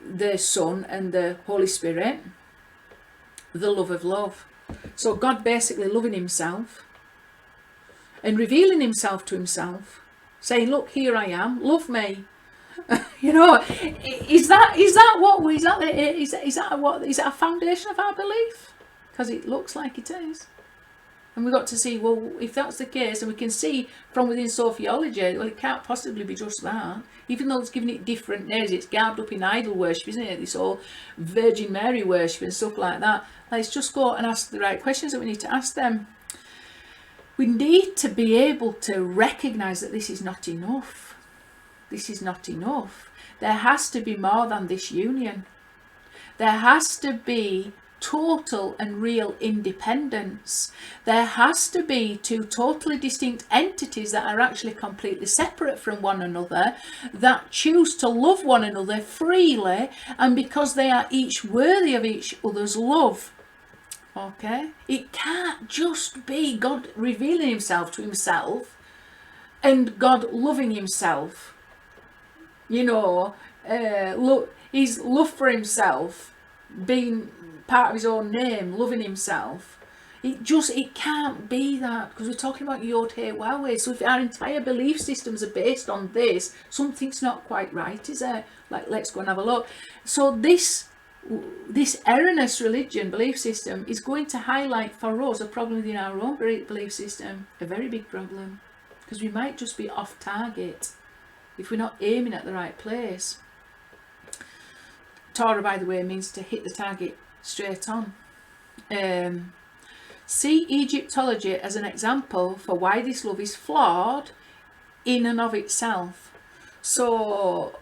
the Son and the Holy Spirit, the love of love. So God basically loving himself and revealing himself to himself, saying, look, here I am, love me. Is that a foundation of our belief? Because it looks like it is. And we've got to see, well, if that's the case, and we can see from within Sophiology, well, it can't possibly be just that. Even though it's giving it different names, it's garbed up in idol worship, isn't it? This whole Virgin Mary worship and stuff like that. Let's just go and ask the right questions that we need to ask them. We need to be able to recognise that this is not enough. This is not enough. There has to be more than this union. There has to be total and real independence. There has to be two totally distinct entities that are actually completely separate from one another, that choose to love one another freely, and because they are each worthy of each other's love. Okay? It can't just be God revealing himself to himself and God loving himself. His love for himself being part of his own name, loving himself. It can't be that, because we're talking about YHWH. So if our entire belief systems are based on this, something's not quite right, is it? Like, let's go and have a look. So this erroneous religion belief system is going to highlight for us a problem within our own belief system, a very big problem, because we might just be off target if we're not aiming at the right place. Torah, by the way, means to hit the target straight on. See Egyptology as an example for why this love is flawed in and of itself. So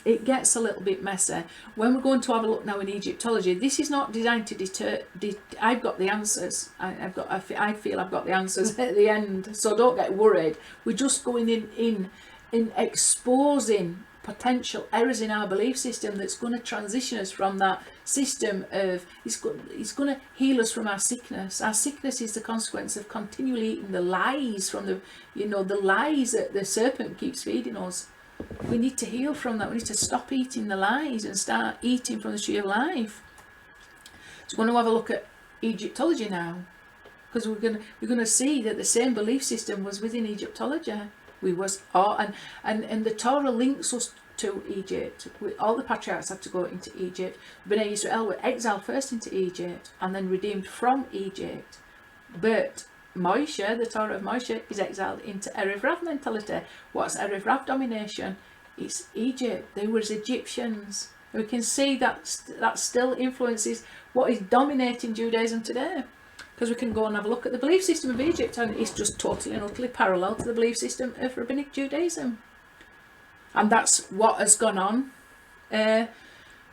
it gets a little bit messy. When we're going to have a look now in Egyptology, this is not designed to deter. I've got the answers. I feel I've got the answers at the end. So don't get worried. We're just going in exposing potential errors in our belief system that's going to transition us from that system of, it's going to heal us from our sickness. Our sickness is the consequence of continually eating the lies from the lies that the serpent keeps feeding us. We need to heal from that. We need to stop eating the lies and start eating from the tree of life. So we're going to have a look at Egyptology now, because we're going to see that the same belief system was within Egyptology. And the Torah links us to Egypt. All the patriarchs had to go into Egypt. Bnei Israel were exiled first into Egypt and then redeemed from Egypt. But Moshe, the Torah of Moshe, is exiled into Erev Rav mentality. What's Erev Rav domination? It's Egypt. They were Egyptians. We can see that still influences what is dominating Judaism today. Because we can go and have a look at the belief system of Egypt, and it's just totally and utterly parallel to the belief system of Rabbinic Judaism. And that's what has gone on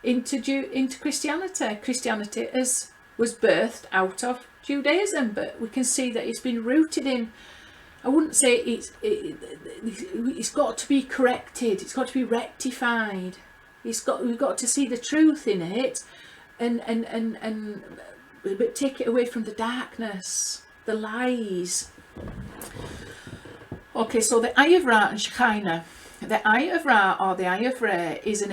into Christianity. Christianity was birthed out of Judaism, but we can see that it's been rooted in, I wouldn't say it's got to be corrected, it's got to be rectified. We've got to see the truth in it but take it away from the darkness, the lies. Okay, so the Eye of Ra and Shekinah. The Eye of Ra, or the Eye of Re, is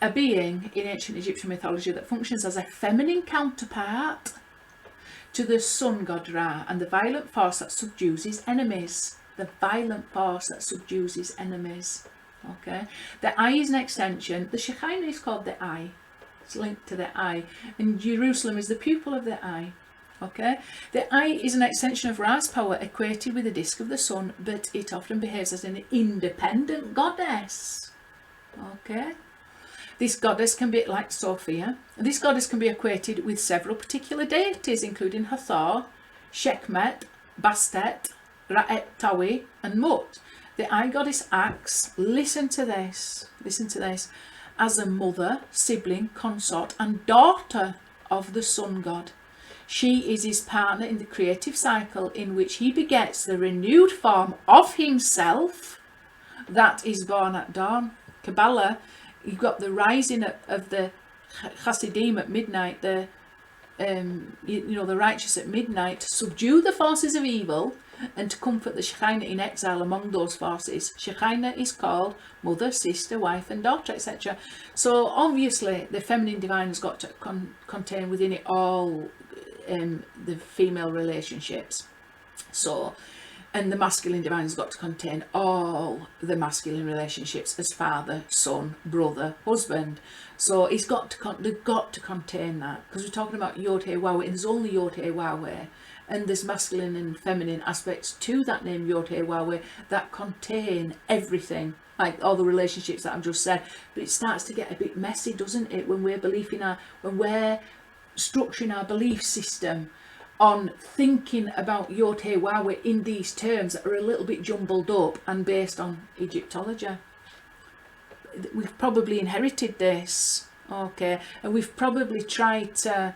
a being in ancient Egyptian mythology that functions as a feminine counterpart to the sun god Ra, and the violent force that subdues his enemies. The violent force that subdues his enemies. Okay, the Eye is an extension. The Shekinah is called the Eye. It's linked to the eye, and Jerusalem is the pupil of the eye. Okay, the eye is an extension of Ra's power, equated with the disk of the sun, but it often behaves as an independent goddess. Okay, this goddess can be like Sophia. This goddess can be equated with several particular deities, including Hathor, Sekhmet, Bastet, Ra'et Tawi, and Mut. The eye goddess acts, listen to this, as a mother, sibling, consort and daughter of the sun god. She is his partner in the creative cycle in which he begets the renewed form of himself that is born at dawn. Kabbalah, you've got the rising of the Hasidim at midnight, the righteous at midnight, to subdue the forces of evil and to comfort the Shekinah in exile among those forces. Shekinah is called mother, sister, wife and daughter, etc. So obviously the feminine divine has got to contain within it all the female relationships. So, and the masculine divine has got to contain all the masculine relationships as father, son, brother, husband. So they've got to contain that, because we're talking about YHWH, and there's only YHWH. And there's masculine and feminine aspects to that name YHWH that contain everything, like all the relationships that I've just said. But it starts to get a bit messy, doesn't it, when we're structuring our belief system on thinking about YHWH in these terms that are a little bit jumbled up and based on Egyptology. We've probably inherited this, okay, and we've probably tried to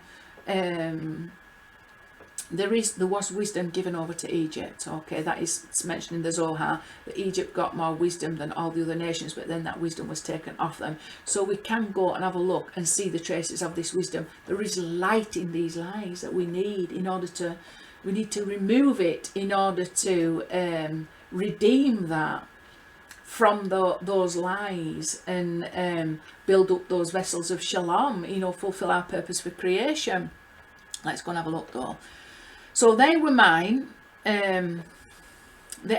there was wisdom given over to Egypt. Okay, that is, it's mentioned in the Zohar that Egypt got more wisdom than all the other nations, but then that wisdom was taken off them. So we can go and have a look and see the traces of this wisdom. There is light in these lies that we need we need to remove it in order to redeem that from those lies and build up those vessels of shalom, fulfill our purpose for creation. Let's go and have a look though. So they were mine. The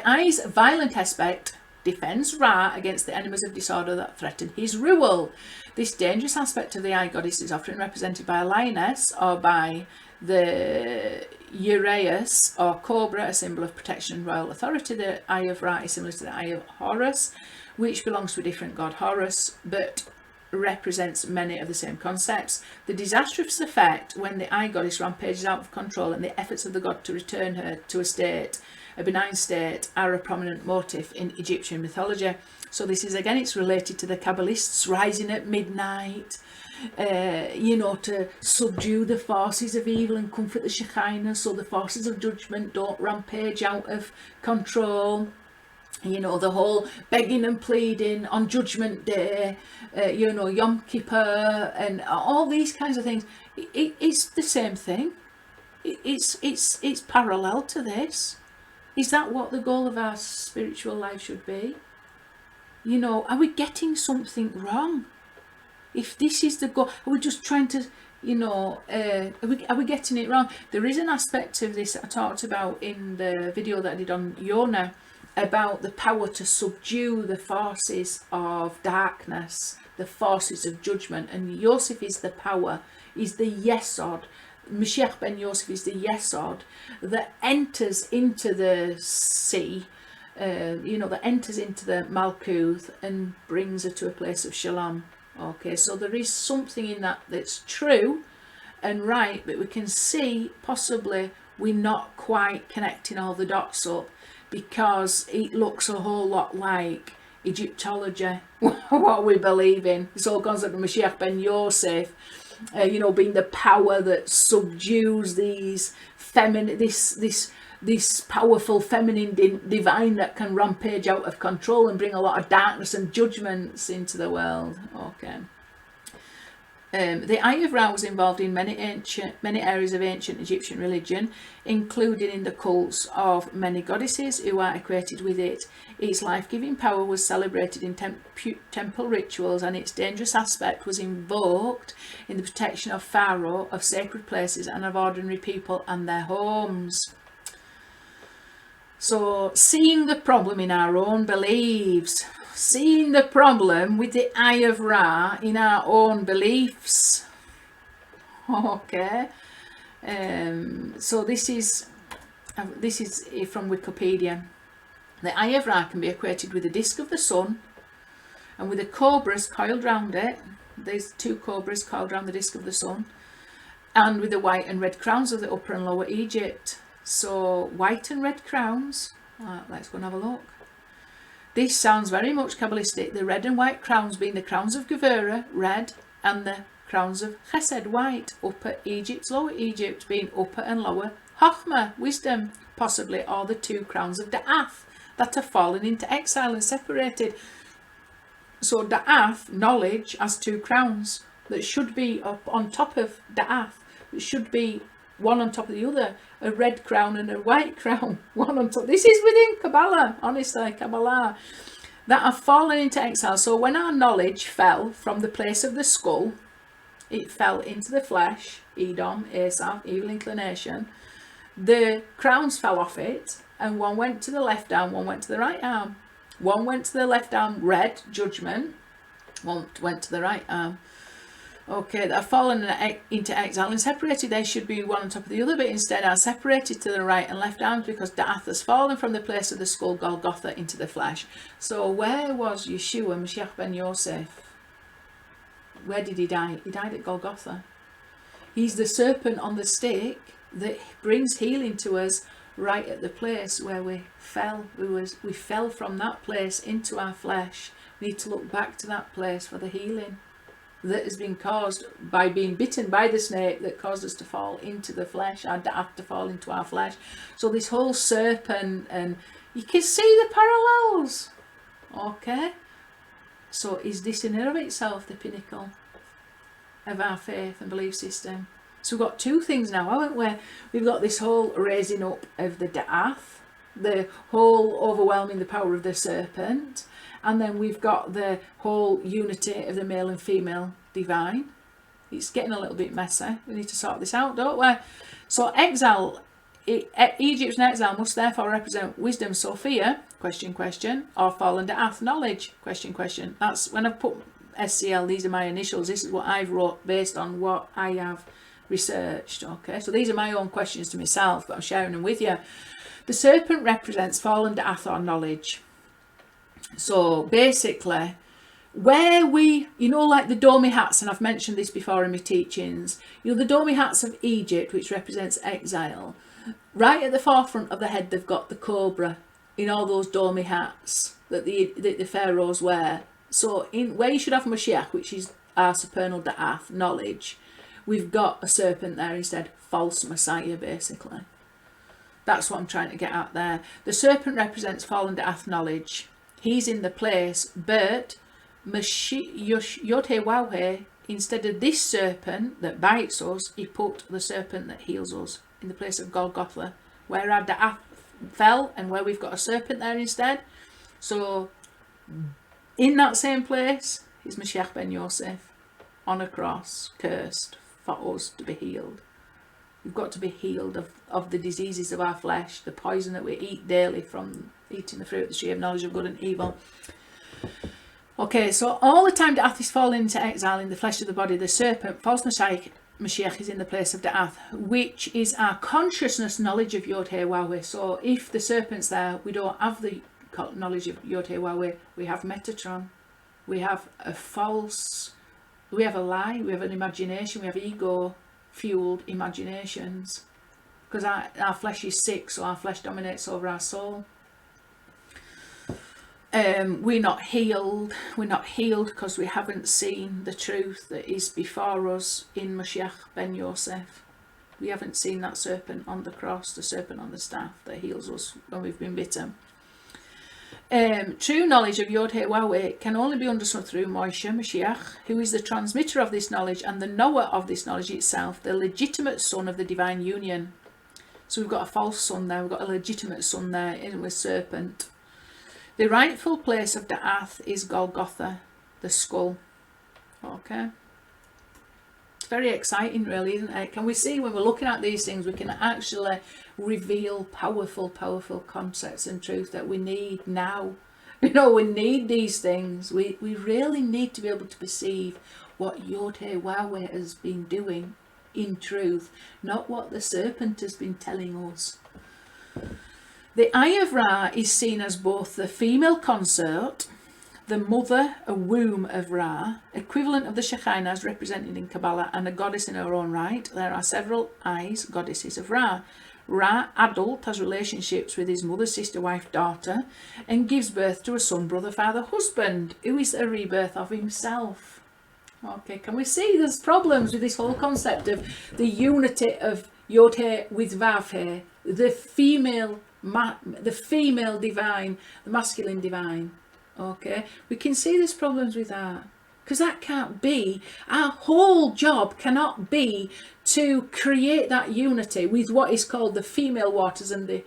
eye's violent aspect defends Ra against the enemies of disorder that threaten his rule. This dangerous aspect of the eye goddess is often represented by a lioness or by the Uraeus or cobra, a symbol of protection and royal authority. The eye of Ra is similar to the eye of Horus, which belongs to a different god, Horus, but represents many of the same concepts. The disastrous effect when the eye goddess rampages out of control and the efforts of the god to return her to a benign state, are a prominent motif in Egyptian mythology. So this is, again, it's related to the Kabbalists rising at midnight, to subdue the forces of evil and comfort the Shekinah so the forces of judgment don't rampage out of control. The whole begging and pleading on Judgment Day, Yom Kippur, and all these kinds of things. It's the same thing. It's parallel to this. Is that what the goal of our spiritual life should be? Are we getting something wrong? If this is the goal, are we just trying to, are we getting it wrong? There is an aspect of this I talked about in the video that I did on Yonah, about the power to subdue the forces of darkness, the forces of judgment. And Yosef is the power, is the Yesod. Moshiach ben Yosef is the Yesod that enters into the sea, that enters into the Malkuth and brings her to a place of Shalom. Okay, so there is something in that that's true and right, but we can see possibly we're not quite connecting all the dots up, because it looks a whole lot like Egyptology, what we believe in. This whole concept of Moshiach ben Yosef, being the power that subdues these this powerful feminine divine that can rampage out of control and bring a lot of darkness and judgments into the world. Okay. The Eye of Ra was involved in many areas of ancient Egyptian religion, including in the cults of many goddesses who are equated with it. Its life-giving power was celebrated in temple rituals, and its dangerous aspect was invoked in the protection of Pharaoh, of sacred places, and of ordinary people and their homes. So, seeing the problem in our own beliefs, seeing the problem with the Eye of Ra in our own beliefs. Okay. So this is from Wikipedia. The Eye of Ra can be equated with the disk of the sun and with the cobras coiled round it. There's two cobras coiled round the disk of the sun, and with the white and red crowns of the Upper and Lower Egypt. So white and red crowns. Let's go and have a look. This sounds very much Kabbalistic. The red and white crowns being the crowns of Gevurah, red, and the crowns of Chesed, white. Upper Egypt, Lower Egypt being upper and lower Chochmah, wisdom, possibly, or the two crowns of Da'ath that are fallen into exile and separated. So Da'ath, knowledge, has two crowns that should be up on top of Da'ath. It should be one on top of the other, a red crown and a white crown, one on top. This is within Kabbalah, honestly, Kabbalah, that have fallen into exile. So when our knowledge fell from the place of the skull, it fell into the flesh, Edom, Esau, evil inclination. The crowns fell off it, and one went to the left arm, one went to the right arm. One went to the left arm, red, judgment. One went to the right arm. Okay, that are fallen into exile and separated. They should be one on top of the other, but instead are separated to the right and left arms, because Da'ath has fallen from the place of the skull, Golgotha, into the flesh. So where was Yeshua, Moshiach ben Yosef? Where did he die? He died at Golgotha. He's the serpent on the stick that brings healing to us right at the place where we fell. We fell from that place into our flesh. We need to look back to that place for the healing that has been caused by being bitten by the snake that caused us to fall into the flesh, our Da'ath to fall into our flesh. So this whole serpent, and you can see the parallels. Okay, so is this in and of itself the pinnacle of our faith and belief system? So we've got two things now, haven't we? We've got this whole raising up of the Da'ath, the whole overwhelming the power of the serpent, and then we've got the whole unity of the male and female divine. It's getting a little bit messy. We need to sort this out, don't we? So exile, Egypt's exile must therefore represent wisdom, Sophia, question, or fall under Ath, knowledge, question. That's when I've put SCL, these are my initials. This is what I've wrote based on what I have researched. Okay, so these are my own questions to myself, but I'm sharing them with you. The serpent represents fall under Ath or knowledge. So basically, where we, like the Domi hats, and I've mentioned this before in my teachings, the Domi hats of Egypt, which represents exile, right at the forefront of the head they've got the cobra in all those Domi hats that the pharaohs wear. So in where you should have Moshiach, which is our supernal da'ath, knowledge, we've got a serpent there instead, false messiah basically. That's what I'm trying to get at there. The serpent represents fallen da'ath, knowledge. He's in the place, but YHWH, instead of this serpent that bites us, he put the serpent that heals us in the place of Golgotha, where our da'ath fell and where we've got a serpent there instead. So in that same place is Moshiach ben Yosef on a cross, cursed for us to be healed. We've got to be healed of the diseases of our flesh, the poison that we eat daily from eating the fruit of the tree of knowledge of good and evil. Okay, so all the time Da'ath is falling into exile in the flesh of the body, the serpent, false Mashiach is in the place of Da'ath, which is our consciousness knowledge of YHWH. So if the serpent's there, we don't have the knowledge of YHWH, we have Metatron, we have a lie, we have an imagination, we have ego-fueled imaginations, because our flesh is sick, so our flesh dominates over our soul. We're not healed because we haven't seen the truth that is before us in Moshiach ben Yosef. We haven't seen that serpent on the cross, the serpent on the staff that heals us when we've been bitten. True knowledge of YHWH can only be understood through Moshiach, who is the transmitter of this knowledge and the knower of this knowledge itself, the legitimate son of the divine union. So we've got a false son there, we've got a legitimate son there in with serpent. The rightful place of Da'ath is Golgotha, the skull. Okay. It's very exciting really, isn't it? Can we see when we're looking at these things, we can actually reveal powerful concepts and truth that we need now. We need these things. We really need to be able to perceive what YHWH has been doing in truth, not what the serpent has been telling us. The Eye of Ra is seen as both the female consort, the mother, a womb of Ra, equivalent of the Shekinah as represented in Kabbalah, and a goddess in her own right. There are several eyes, goddesses of Ra. Ra, adult, has relationships with his mother, sister, wife, daughter, and gives birth to a son, brother, father, husband, who is a rebirth of himself. Okay, can we see there's problems with this whole concept of the unity of Yod-He with Vav-He, the female divine, the masculine divine. Okay, we can see there's problems with that, because that can't be. Our whole job cannot be to create that unity with what is called the female waters and the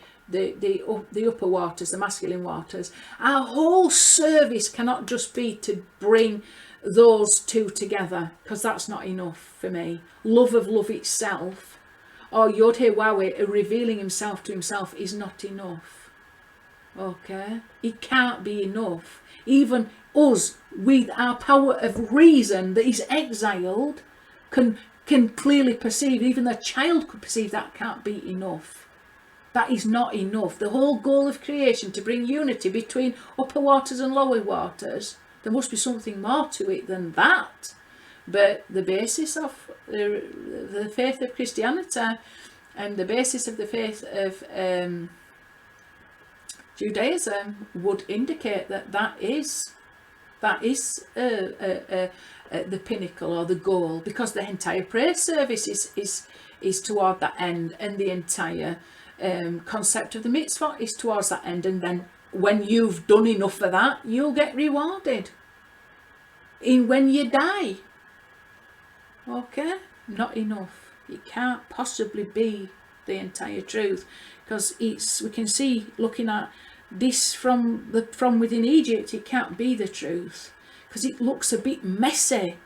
upper waters, the masculine waters. Our whole service cannot just be to bring those two together, because that's not enough for me. Love of love itself, or YHWH revealing himself to himself, is not enough. Okay, it can't be enough. Even us, with our power of reason that is exiled, can clearly perceive, even the child could perceive, that can't be enough. That is not enough. The whole goal of creation, to bring unity between upper waters and lower waters, there must be something more to it than that. But the basis of the faith of Christianity and the basis of the faith of Judaism would indicate that is the pinnacle or the goal, because the entire prayer service is toward that end, and the entire concept of the mitzvah is towards that end. And then when you've done enough of that, you'll get rewarded when you die. Okay, not enough. It can't possibly be the entire truth, because we can see, looking at this from within Egypt, it can't be the truth, because it looks a bit messy.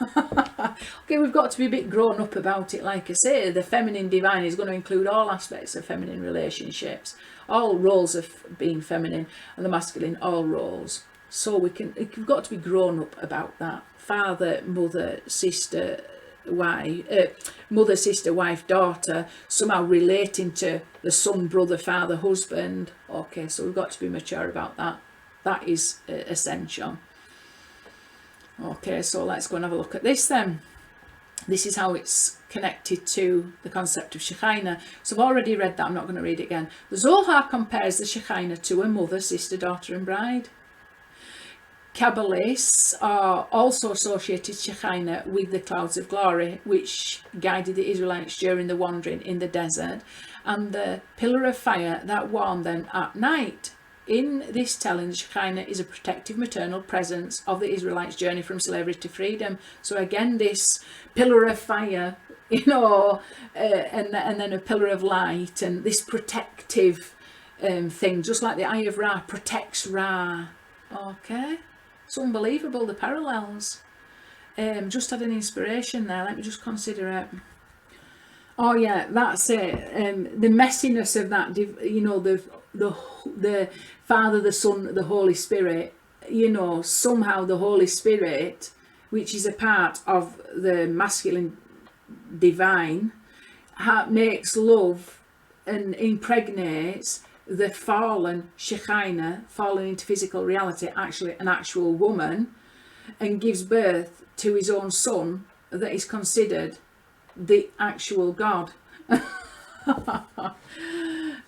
Okay, we've got to be a bit grown up about it. Like I say, the feminine divine is going to include all aspects of feminine relationships, all roles of being feminine, and the masculine, all roles. So we've got to be grown up about that. Father, mother, sister, wife, mother, sister, wife, daughter, somehow relating to the son, brother, father, husband. Okay, so we've got to be mature about that. That is essential. Okay, so let's go and have a look at this then. This is how it's connected to the concept of Shekinah. So I've already read that, I'm not going to read it again. The Zohar compares the Shekinah to a mother, sister, daughter and bride. Kabbalists are also associated Shekinah with the clouds of glory, which guided the Israelites during the wandering in the desert, and the pillar of fire that warmed them at night. In this telling, the Shekinah is a protective maternal presence of the Israelites' journey from slavery to freedom. So again, this pillar of fire, and then a pillar of light, and this protective thing, just like the Eye of Ra protects Ra. Okay, it's unbelievable, the parallels. Just had an inspiration there. Let me just consider it. Oh yeah, that's it. The messiness of that, the Father, the Son, the Holy Spirit. Somehow the Holy Spirit, which is a part of the masculine divine, makes love and impregnates the fallen Shekinah, fallen into physical reality, actually an actual woman, and gives birth to his own son that is considered the actual God.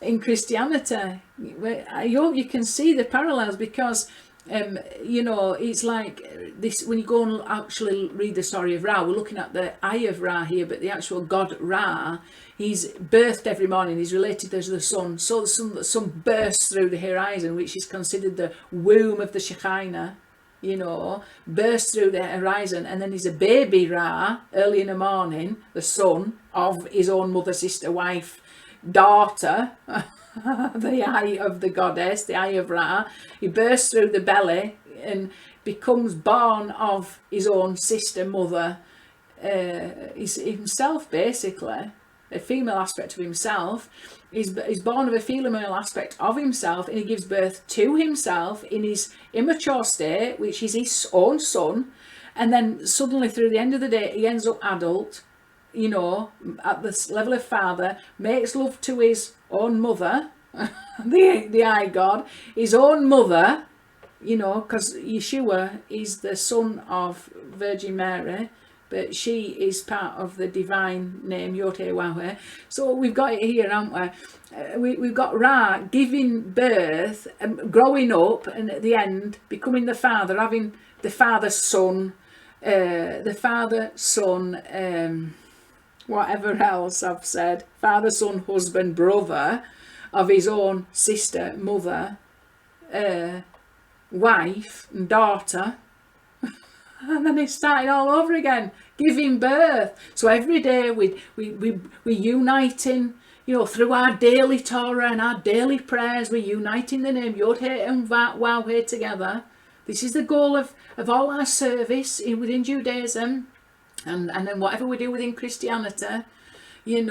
In Christianity, I hope you can see the parallels, because it's like this. When you go and actually read the story of Ra, we're looking at the Eye of Ra here, but the actual God Ra, he's birthed every morning, he's related to the sun. So the sun bursts through the horizon, which is considered the womb of the Shekinah, bursts through the horizon, and then he's a baby Ra early in the morning, the son of his own mother, sister, wife, daughter, the eye of the goddess, the Eye of Ra. He bursts through the belly and becomes born of his own sister, mother, himself, basically, a female aspect of himself. He's born of a female aspect of himself, and he gives birth to himself in his immature state, which is his own son, and then suddenly through the end of the day he ends up adult, at the level of father, makes love to his own mother, the eye God, his own mother, because Yeshua is the son of Virgin Mary, but she is part of the divine name YHWH. So we've got it here, haven't we? We've got Ra giving birth, growing up, and at the end becoming the father, having the father's son, whatever else I've said, father, son, husband, brother of his own sister, mother, wife and daughter. And then it's starting all over again, giving birth. So every day we're uniting, through our daily Torah and our daily prayers, we're uniting the name Yod He and Waw He together. This is the goal of all our service within Judaism, and then whatever we do within Christianity, we've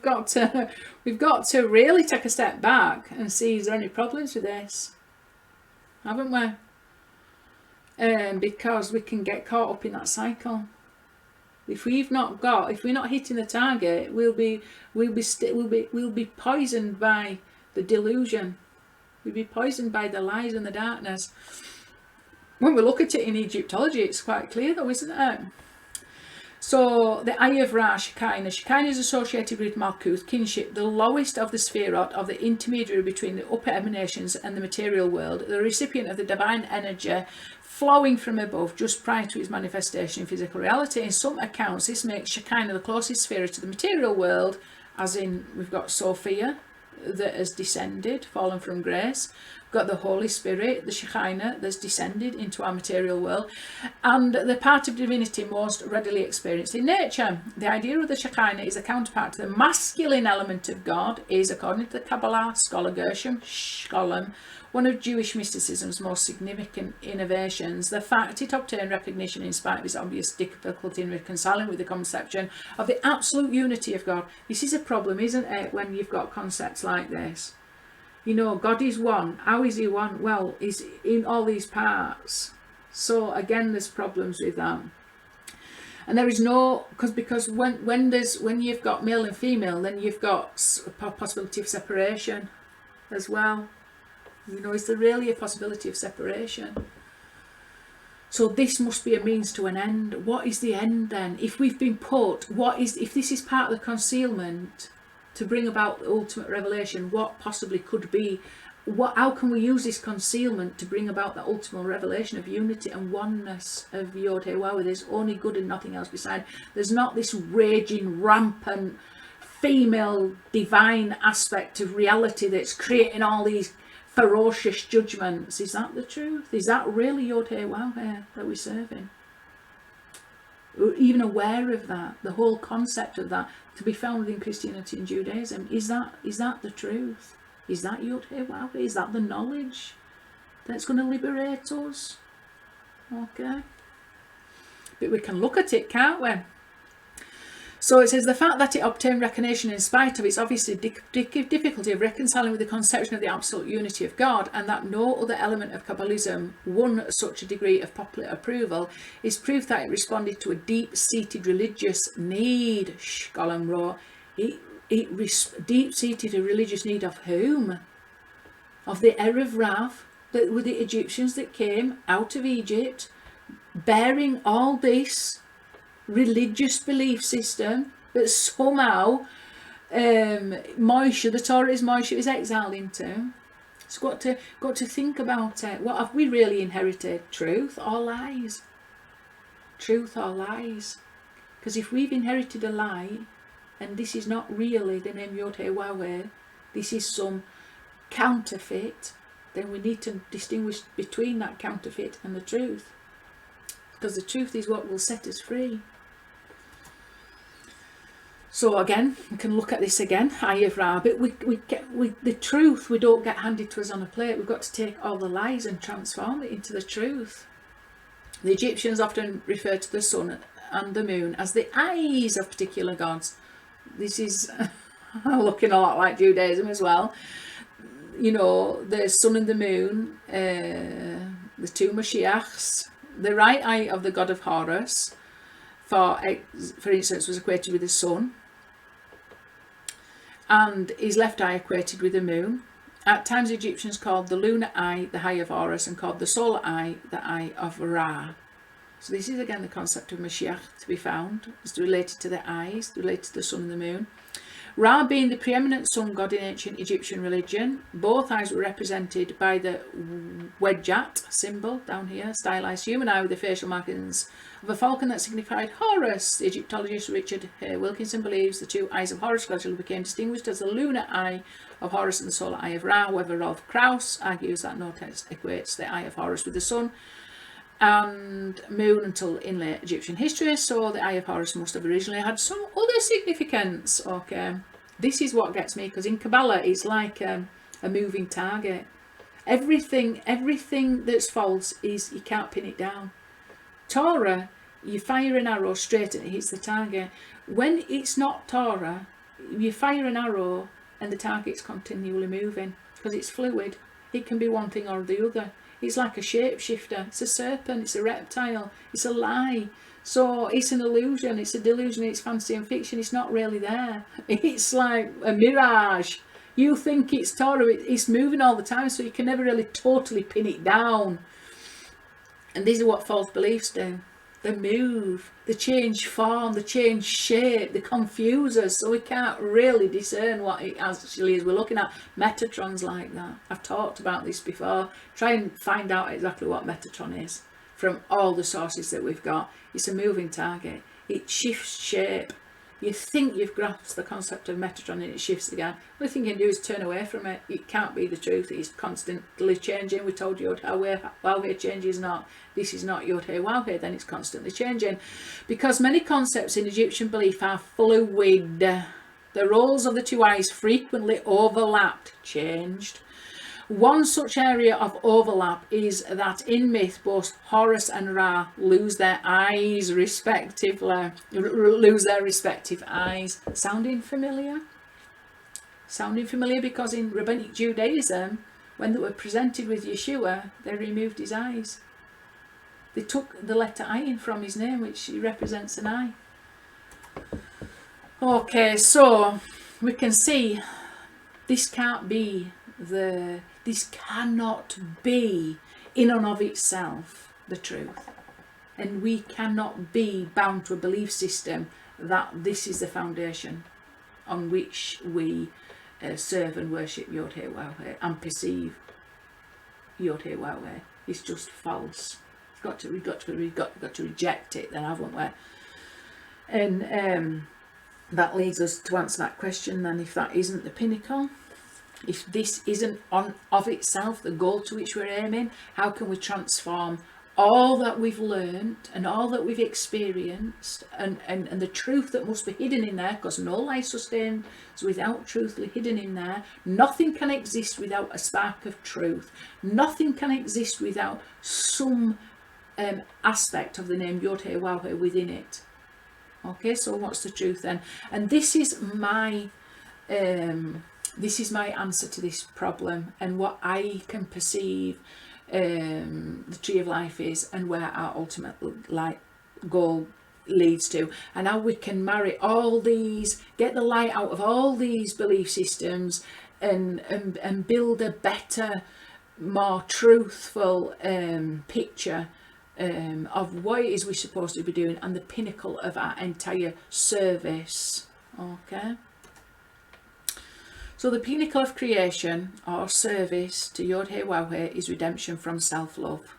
got to really take a step back and see, is there any problems with this? Haven't we? Because we can get caught up in that cycle. If we're not hitting the target, we'll be poisoned by the delusion. We'll be poisoned by the lies and the darkness. When we look at it in Egyptology, it's quite clear though, isn't it? So the Eye of Ra, Shekinah is associated with Malkuth, kinship, the lowest of the Sefirot, of the intermediary between the upper emanations and the material world, the recipient of the divine energy flowing from above just prior to its manifestation in physical reality. In some accounts, this makes Shekinah the closest sphere to the material world, as in we've got Sophia that has descended, fallen from grace. We've got the Holy Spirit, the Shekinah, that's descended into our material world, and the part of divinity most readily experienced in nature. The idea of the Shekinah is a counterpart to the masculine element of God, is, according to the Kabbalah scholar Gershom Scholem, one of Jewish mysticism's most significant innovations. The fact it obtained recognition in spite of its obvious difficulty in reconciling with the conception of the absolute unity of God. This is a problem, isn't it, when you've got concepts like this? You know, God is one. How is he one? Well, he's in all these parts. So again, there's problems with that. And there is no, because when you've got male and female, then you've got a possibility of separation as well. You know, is there really a possibility of separation? So this must be a means to an end. What is the end then? If we've been put, if this is part of the concealment to bring about the ultimate revelation, what possibly could be, how can we use this concealment to bring about the ultimate revelation of unity and oneness of YHWH? There's only good and nothing else beside. There's not this raging, rampant, female divine aspect of reality that's creating all these ferocious judgments. Is that the truth? Is that really YHWH that we're serving? We're even aware of that, the whole concept of that, to be found within Christianity and Judaism. Is that the truth? Is that YHWH? Is that the knowledge that's going to liberate us? Okay. But we can look at it, can't we? So it says, the fact that it obtained recognition in spite of its obviously difficulty of reconciling with the conception of the absolute unity of God, and that no other element of Kabbalism won such a degree of popular approval, is proof that it responded to a deep-seated religious need. Gollum wrote, deep-seated a religious need of whom? Of the Erev Rav, that were the Egyptians that came out of Egypt, bearing all this religious belief system that somehow Moshe, the Torah is Moshe, is exiled into. It's got to think about it. What have we really inherited? Truth or lies? Truth or lies? Because if we've inherited a lie, and this is not really the name YHWH, this is some counterfeit, then we need to distinguish between that counterfeit and the truth, because the truth is what will set us free. So again, we can look at this again, Ayavra, but the truth we don't get handed to us on a plate. We've got to take all the lies and transform it into the truth. The Egyptians often referred to the sun and the moon as the eyes of particular gods. This is looking a lot like Judaism as well. You know, the sun and the moon, the two Moshiachs, the right eye of the god of Horus, for instance, was equated with the sun, and his left eye equated with the moon. At times, Egyptians called the lunar eye the eye of Horus and called the solar eye the eye of Ra. So this is again the concept of Moshiach to be found. It's related to the eyes, related to the sun and the moon. Ra being the preeminent sun god in ancient Egyptian religion, both eyes were represented by the wedjat symbol down here, stylized human eye with the facial markings of a falcon that signified Horus. The Egyptologist Richard Wilkinson believes the two eyes of Horus gradually became distinguished as the lunar eye of Horus and the solar eye of Ra. However, Rolf Krauss argues that no text equates the eye of Horus with the sun and moon until in late Egyptian history, so the eye of Horus must have originally had some other significance. Okay, this is what gets me, because in Kabbalah it's like a moving target. Everything that's false is, you can't pin it down. Torah, you fire an arrow straight and it hits the target. When it's not Torah, you fire an arrow and the target's continually moving, because it's fluid. It can be one thing or the other. It's like a shapeshifter. It's a serpent, it's a reptile, it's a lie. So it's an illusion, it's a delusion, it's fantasy and fiction, it's not really there. It's like a mirage. You think it's Torah, it's moving all the time, so you can never really totally pin it down. And these are what false beliefs do. They move, they change form, they change shape, they confuse us, so we can't really discern what it actually is. We're looking at Metatrons like that. I've talked about this before. Try and find out exactly what Metatron is from all the sources that we've got. It's a moving target. It shifts shape. You think you've grasped the concept of Metatron and it shifts again. The only thing you can do is turn away from it. It can't be the truth. It's constantly changing. We told you how change is not. This is not YHWH, then it's constantly changing. Because many concepts in Egyptian belief are fluid. The roles of the two eyes frequently overlapped, changed, One such area of overlap is that in myth both Horus and Ra lose their eyes respectively, lose their respective eyes. Sounding familiar? Sounding familiar because in Rabbinic Judaism, when they were presented with Yeshua, they removed his eyes. They took the letter ayin from his name, which represents an eye. Okay, so we can see this cannot be in and of itself the truth. And we cannot be bound to a belief system that this is the foundation on which we serve and worship YHWH and perceive YHWH. It's just false. We've got to reject it then, haven't we? And that leads us to answer that question then. If that isn't the pinnacle, if this isn't of itself the goal to which we're aiming, how can we transform all that we've learned and all that we've experienced and the truth that must be hidden in there, because no life sustains without truth hidden in there. Nothing can exist without a spark of truth. Nothing can exist without some aspect of the name YHWH within it. Okay, so what's the truth then? And this is my answer to this problem, and what I can perceive the tree of life is, and where our ultimate goal leads to, and how we can marry all these, get the light out of all these belief systems, and build a better, more truthful picture of what it is we're supposed to be doing, and the pinnacle of our entire service. Okay, so the pinnacle of creation or service to YHWH is redemption from self-love.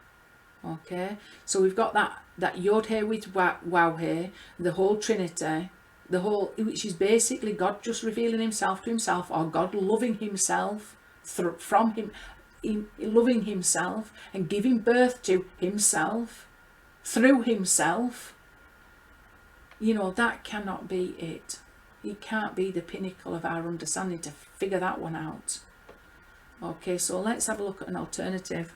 Okay, so we've got that Yod-Heh with Waw-Heh, the whole Trinity, which is basically God just revealing himself to himself, or God loving himself from him, loving himself and giving birth to himself through himself. You know, that cannot be it. It can't be the pinnacle of our understanding to figure that one out. Okay, so let's have a look at an alternative,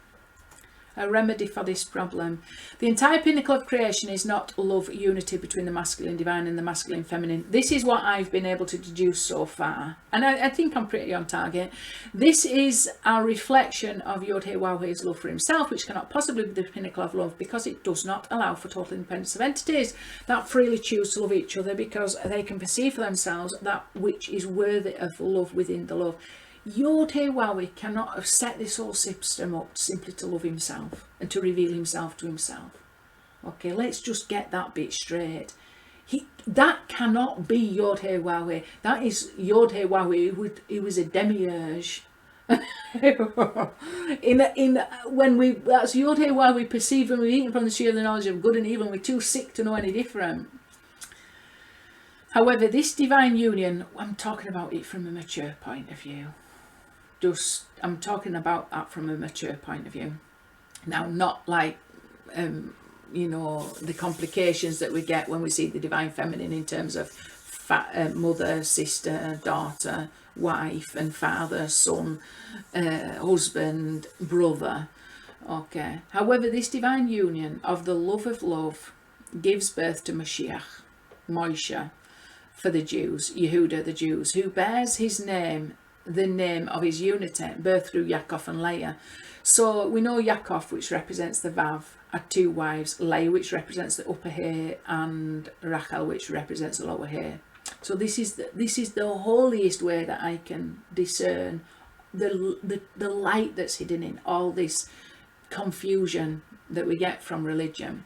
a remedy for this problem. The entire pinnacle of creation is not love, unity between the masculine divine and the masculine feminine. This is what I've been able to deduce so far, and I think I'm pretty on target. This is a reflection of YHWH's love for himself, which cannot possibly be the pinnacle of love, because it does not allow for total independence of entities that freely choose to love each other, because they can perceive for themselves that which is worthy of love within the love. YHWH cannot have set this whole system up simply to love himself and to reveal himself to himself. Okay, let's just get that bit straight. That cannot be YHWH. That is YHWH. He was a demiurge. That's YHWH we perceive when we're eating from the tree of the knowledge of good and evil, and we're too sick to know any different. However, this divine union, I'm talking about it from a mature point of view. I'm talking about that from a mature point of view. Now, not like, the complications that we get when we see the divine feminine in terms of mother, sister, daughter, wife and father, son, husband, brother. Okay. However, this divine union of the love of love gives birth to Moshiach, for the Jews, Yehuda the Jews, who bears his name, the name of his unity, birth through Yaakov and Leah. So we know Yaakov, which represents the Vav, had two wives, Leah, which represents the upper hair, and Rachel, which represents the lower hair. So this is the holiest way that I can discern the light that's hidden in all this confusion that we get from religion.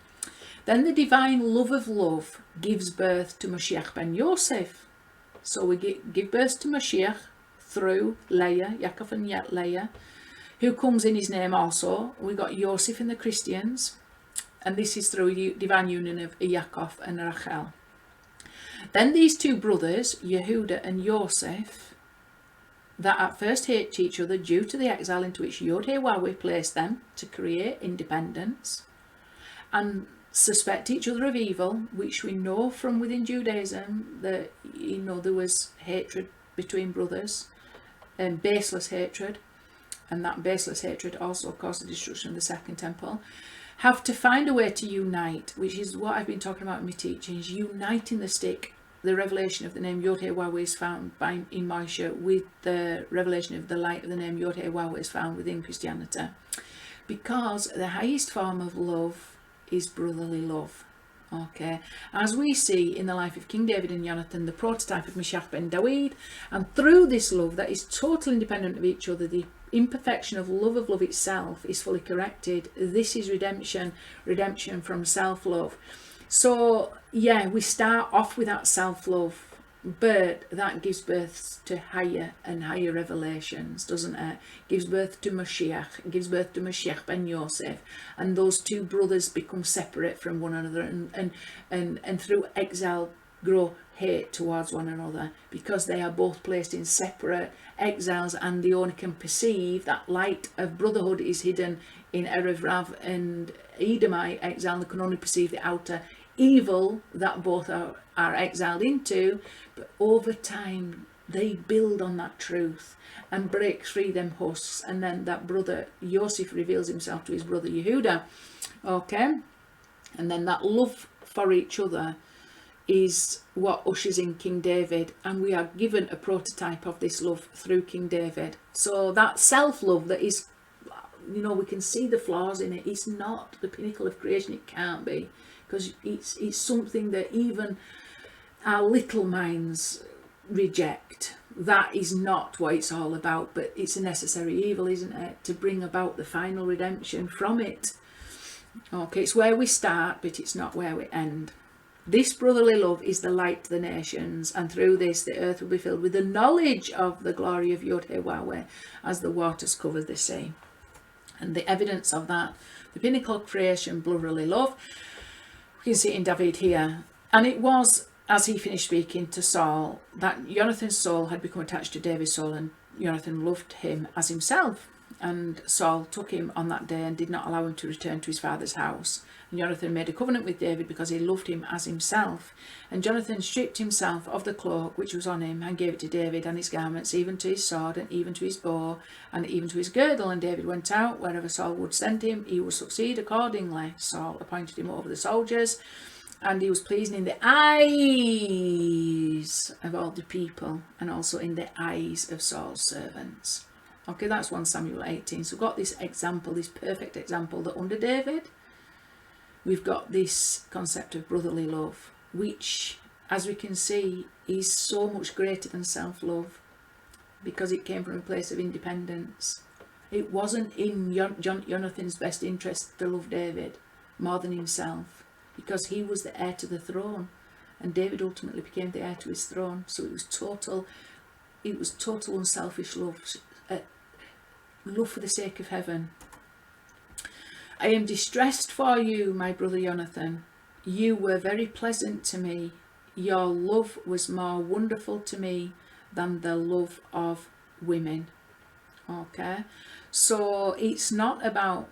Then the divine love of love gives birth to Moshiach ben Yosef. So we give birth to Moshiach through Leah, Yaakov and Leah, who comes in his name also. We got Yosef in the Christians, and this is through divine union of Yaakov and Rachel. Then these two brothers, Yehuda and Yosef, that at first hate each other due to the exile into which YHWH placed them to create independence, and suspect each other of evil, which we know from within Judaism that there was hatred between brothers, and baseless hatred, and that baseless hatred also caused the destruction of the second temple, have to find a way to unite, which is what I've been talking about in my teachings, uniting the stick. The revelation of the name YHWH is found in Moshiach with the revelation of the light of the name YHWH is found within Christianity. Because the highest form of love is brotherly love. Okay, as we see in the life of King David and Jonathan, the prototype of Moshiach ben Dawid, and through this love that is totally independent of each other, the imperfection of love itself is fully corrected. This is redemption from self-love. So yeah, we start off with that self-love, but that gives birth to higher and higher revelations, doesn't it? Gives birth to Moshiach, it gives birth to Moshiach ben Yosef, and those two brothers become separate from one another, and through exile grow hate towards one another, because they are both placed in separate exiles, and they only can perceive that light of brotherhood is hidden in Erev Rav and Edomite exile. They can only perceive the outer evil that both are exiled into, but over time they build on that truth and break free them husks, and then that brother Yosef reveals himself to his brother Yehuda. Okay, and then that love for each other is what ushers in King David, and we are given a prototype of this love through King David. So that self-love that is, you know, we can see the flaws in it. It's not the pinnacle of creation. It can't be, because it's something that even our little minds reject. That is not what it's all about, but it's a necessary evil, isn't it, to bring about the final redemption from it. Okay, it's where we start, but it's not where we end. This brotherly love is the light to the nations, and through this the earth will be filled with the knowledge of the glory of YHWH as the waters cover the sea. And the evidence of that, the pinnacle of creation, brotherly love, we can see it in David here. And it was as he finished speaking to Saul that Jonathan's soul had become attached to David's soul, and Jonathan loved him as himself. And Saul took him on that day and did not allow him to return to his father's house. And Jonathan made a covenant with David because he loved him as himself. And Jonathan stripped himself of the cloak which was on him and gave it to David, and his garments, even to his sword, and even to his bow, and even to his girdle. And David went out wherever Saul would send him. He would succeed accordingly. Saul appointed him over the soldiers, and he was pleasing in the eyes of all the people, and also in the eyes of Saul's servants. Okay, that's 1 Samuel 18. So we've got this example, this perfect example, that under David, we've got this concept of brotherly love, which, as we can see, is so much greater than self-love, because it came from a place of independence. It wasn't in Jonathan's best interest to love David more than himself, because he was the heir to the throne, and David ultimately became the heir to his throne. So it was total unselfish love. Love for the sake of heaven. I am distressed for you, my brother Jonathan. You were very pleasant to me. Your love was more wonderful to me than the love of women. Okay, so it's not about,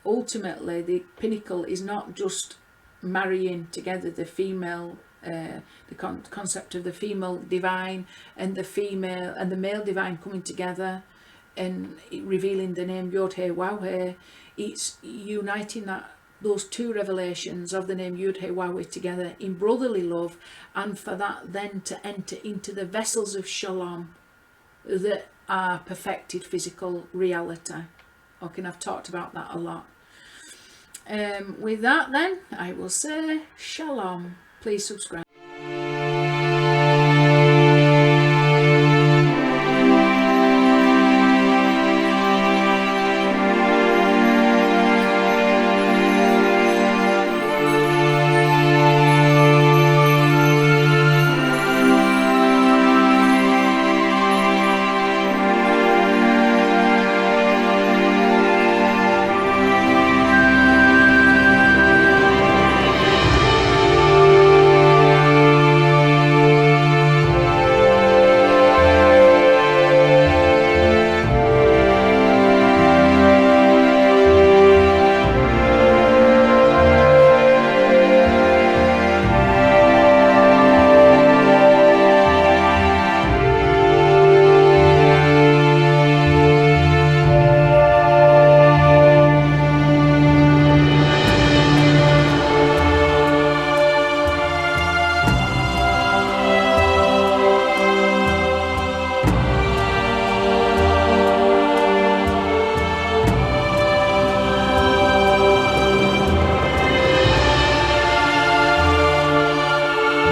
ultimately the pinnacle is not just marrying together the female, the concept of the female divine and the female and the male divine coming together and revealing the name YHWH. It's uniting those two revelations of the name YHWH together in brotherly love, and for that then to enter into the vessels of shalom that are perfected physical reality. Okay, and I've talked about that a lot. With that then, I will say shalom. Please subscribe.